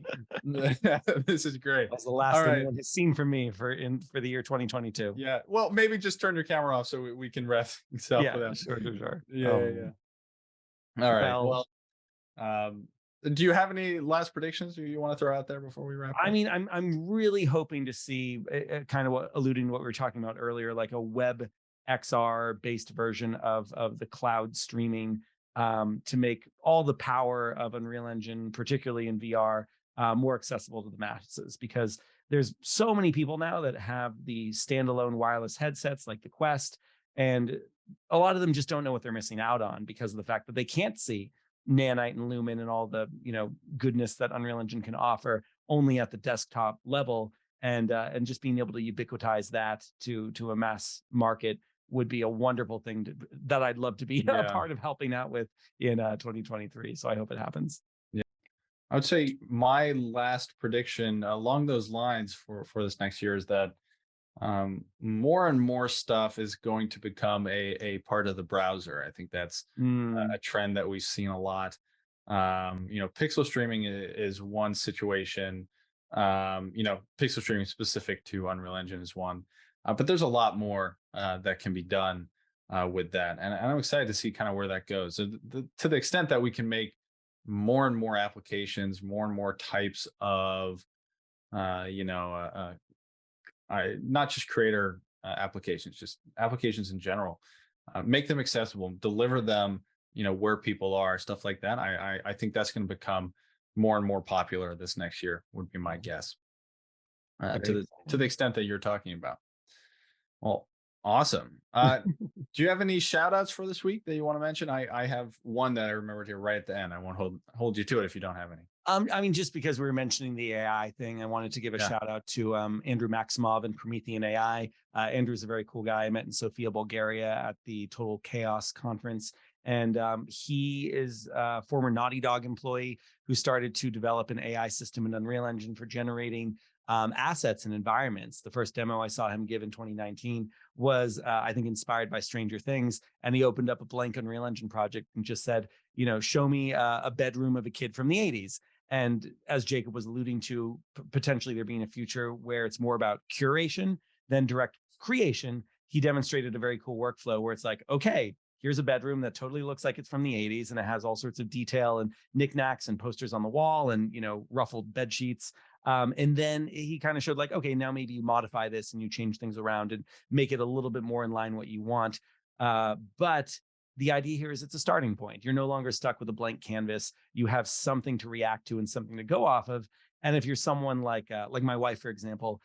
This is great. That was the last All thing right. anyone has seen from me for the year 2022. Yeah. Well, maybe just turn your camera off so we can wrap things up Yeah, without. sure. Yeah. All right. Well, Do you have any last predictions you want to throw out there before we wrap up? I mean, I'm really hoping to see kind of alluding to what we were talking about earlier, like a web XR based version of the cloud streaming to make all the power of Unreal Engine, particularly in VR, more accessible to the masses. Because there's so many people now that have the standalone wireless headsets like the Quest, and a lot of them just don't know what they're missing out on because of the fact that they can't see Nanite and Lumen and all the goodness that Unreal Engine can offer only at the desktop level, and just being able to ubiquitize that to a mass market would be a wonderful thing that I'd love to be a part of helping out with in 2023. So I hope it happens. Yeah, I would say my last prediction along those lines for this next year is that more and more stuff is going to become a part of the browser. I think that's a trend that we've seen a lot. Pixel streaming is one situation. Pixel streaming specific to Unreal Engine is one, but there's a lot more that can be done with that, and I'm excited to see kind of where that goes. So to the extent that we can make more and more applications, more and more types of not just creator applications, just applications in general. Make them accessible, deliver them, where people are, stuff like that. I think that's going to become more and more popular this next year. Would be my guess. To the extent that you're talking about. Well, awesome. Do you have any shout outs for this week that you want to mention? I have one that I remembered here right at the end. I won't hold you to it if you don't have any. I mean, just because we were mentioning the AI thing, I wanted to give a shout out to Andrew Maximov and Promethean AI. Andrew's a very cool guy I met in Sofia, Bulgaria at the Total Chaos conference. And he is a former Naughty Dog employee who started to develop an AI system in Unreal Engine for generating assets and environments. The first demo I saw him give in 2019 was, I think, inspired by Stranger Things. And he opened up a blank Unreal Engine project and just said, show me a bedroom of a kid from the 80s. And as Jacob was alluding to, potentially there being a future where it's more about curation than direct creation. He demonstrated a very cool workflow where it's like, okay, here's a bedroom that totally looks like it's from the 80s and it has all sorts of detail and knickknacks and posters on the wall and, ruffled bed sheets. And then he kind of showed like, okay, now maybe you modify this and you change things around and make it a little bit more in line what you want. But the idea here is it's a starting point. You're no longer stuck with a blank canvas. You have something to react to and something to go off of. And if you're someone like my wife, for example,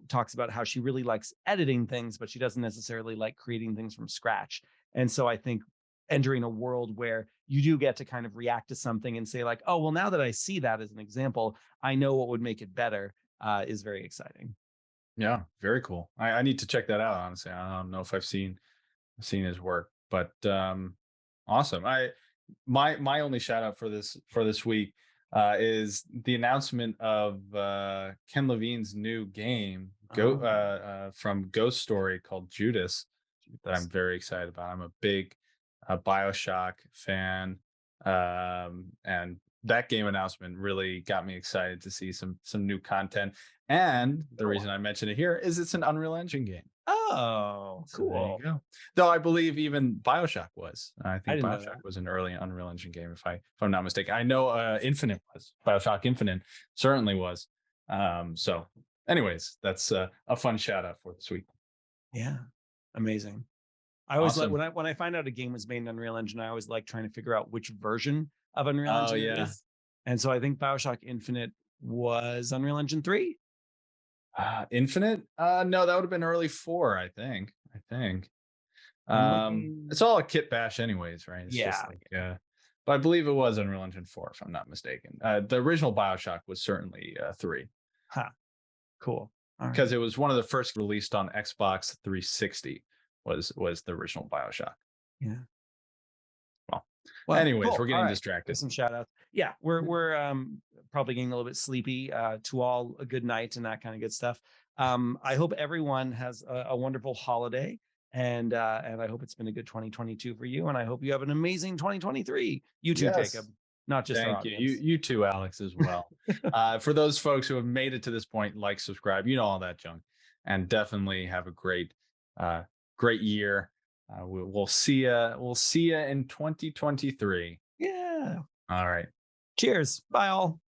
talks about how she really likes editing things, but she doesn't necessarily like creating things from scratch. And so I think entering a world where you do get to kind of react to something and say like, oh, well, now that I see that as an example, I know what would make it better is very exciting. Yeah, very cool. I need to check that out. Honestly, I don't know if I've seen his work, but awesome. My only shout out for this week is the announcement of Ken Levine's new game from Ghost Story called Judas that I'm very excited about. I'm a big BioShock fan, and that game announcement really got me excited to see some new content. And the reason I mention it here is it's an Unreal Engine game. Oh, So there cool. you go. Though I believe even BioShock was. I think didn't know BioShock that. was an early Unreal Engine game, if I'm not mistaken. I know Infinite was. BioShock Infinite certainly was. So anyways, that's a fun shout out for this week. Yeah. Amazing. I always like Awesome. when I find out a game was made in Unreal Engine, I always like trying to figure out which version of Unreal Oh, Engine it yeah. is. And so I think BioShock Infinite was Unreal Engine 3. Infinite? No, that would have been early 4, I think. I'm looking- It's all a kit bash anyways, right? It's just Yeah. like but I believe it was Unreal Engine 4, if I'm not mistaken. The original BioShock was certainly 3. Huh. Cool. All right. Because it was one of the first released on Xbox 360 was the original BioShock. Yeah. Well, anyways, cool. we're getting All right. distracted. There's some shout outs. Yeah, we're probably getting a little bit sleepy. To all, a good night and that kind of good stuff. I hope everyone has a wonderful holiday, and I hope it's been a good 2022 for you, and I hope you have an amazing 2023. You too, Yes. Jacob. Not just our Thank you. audience. You too, Alex, as well. For those folks who have made it to this point, like, subscribe, all that junk, and definitely have a great year. We'll see ya. We'll see ya in 2023. Yeah. All right. Cheers. Bye all.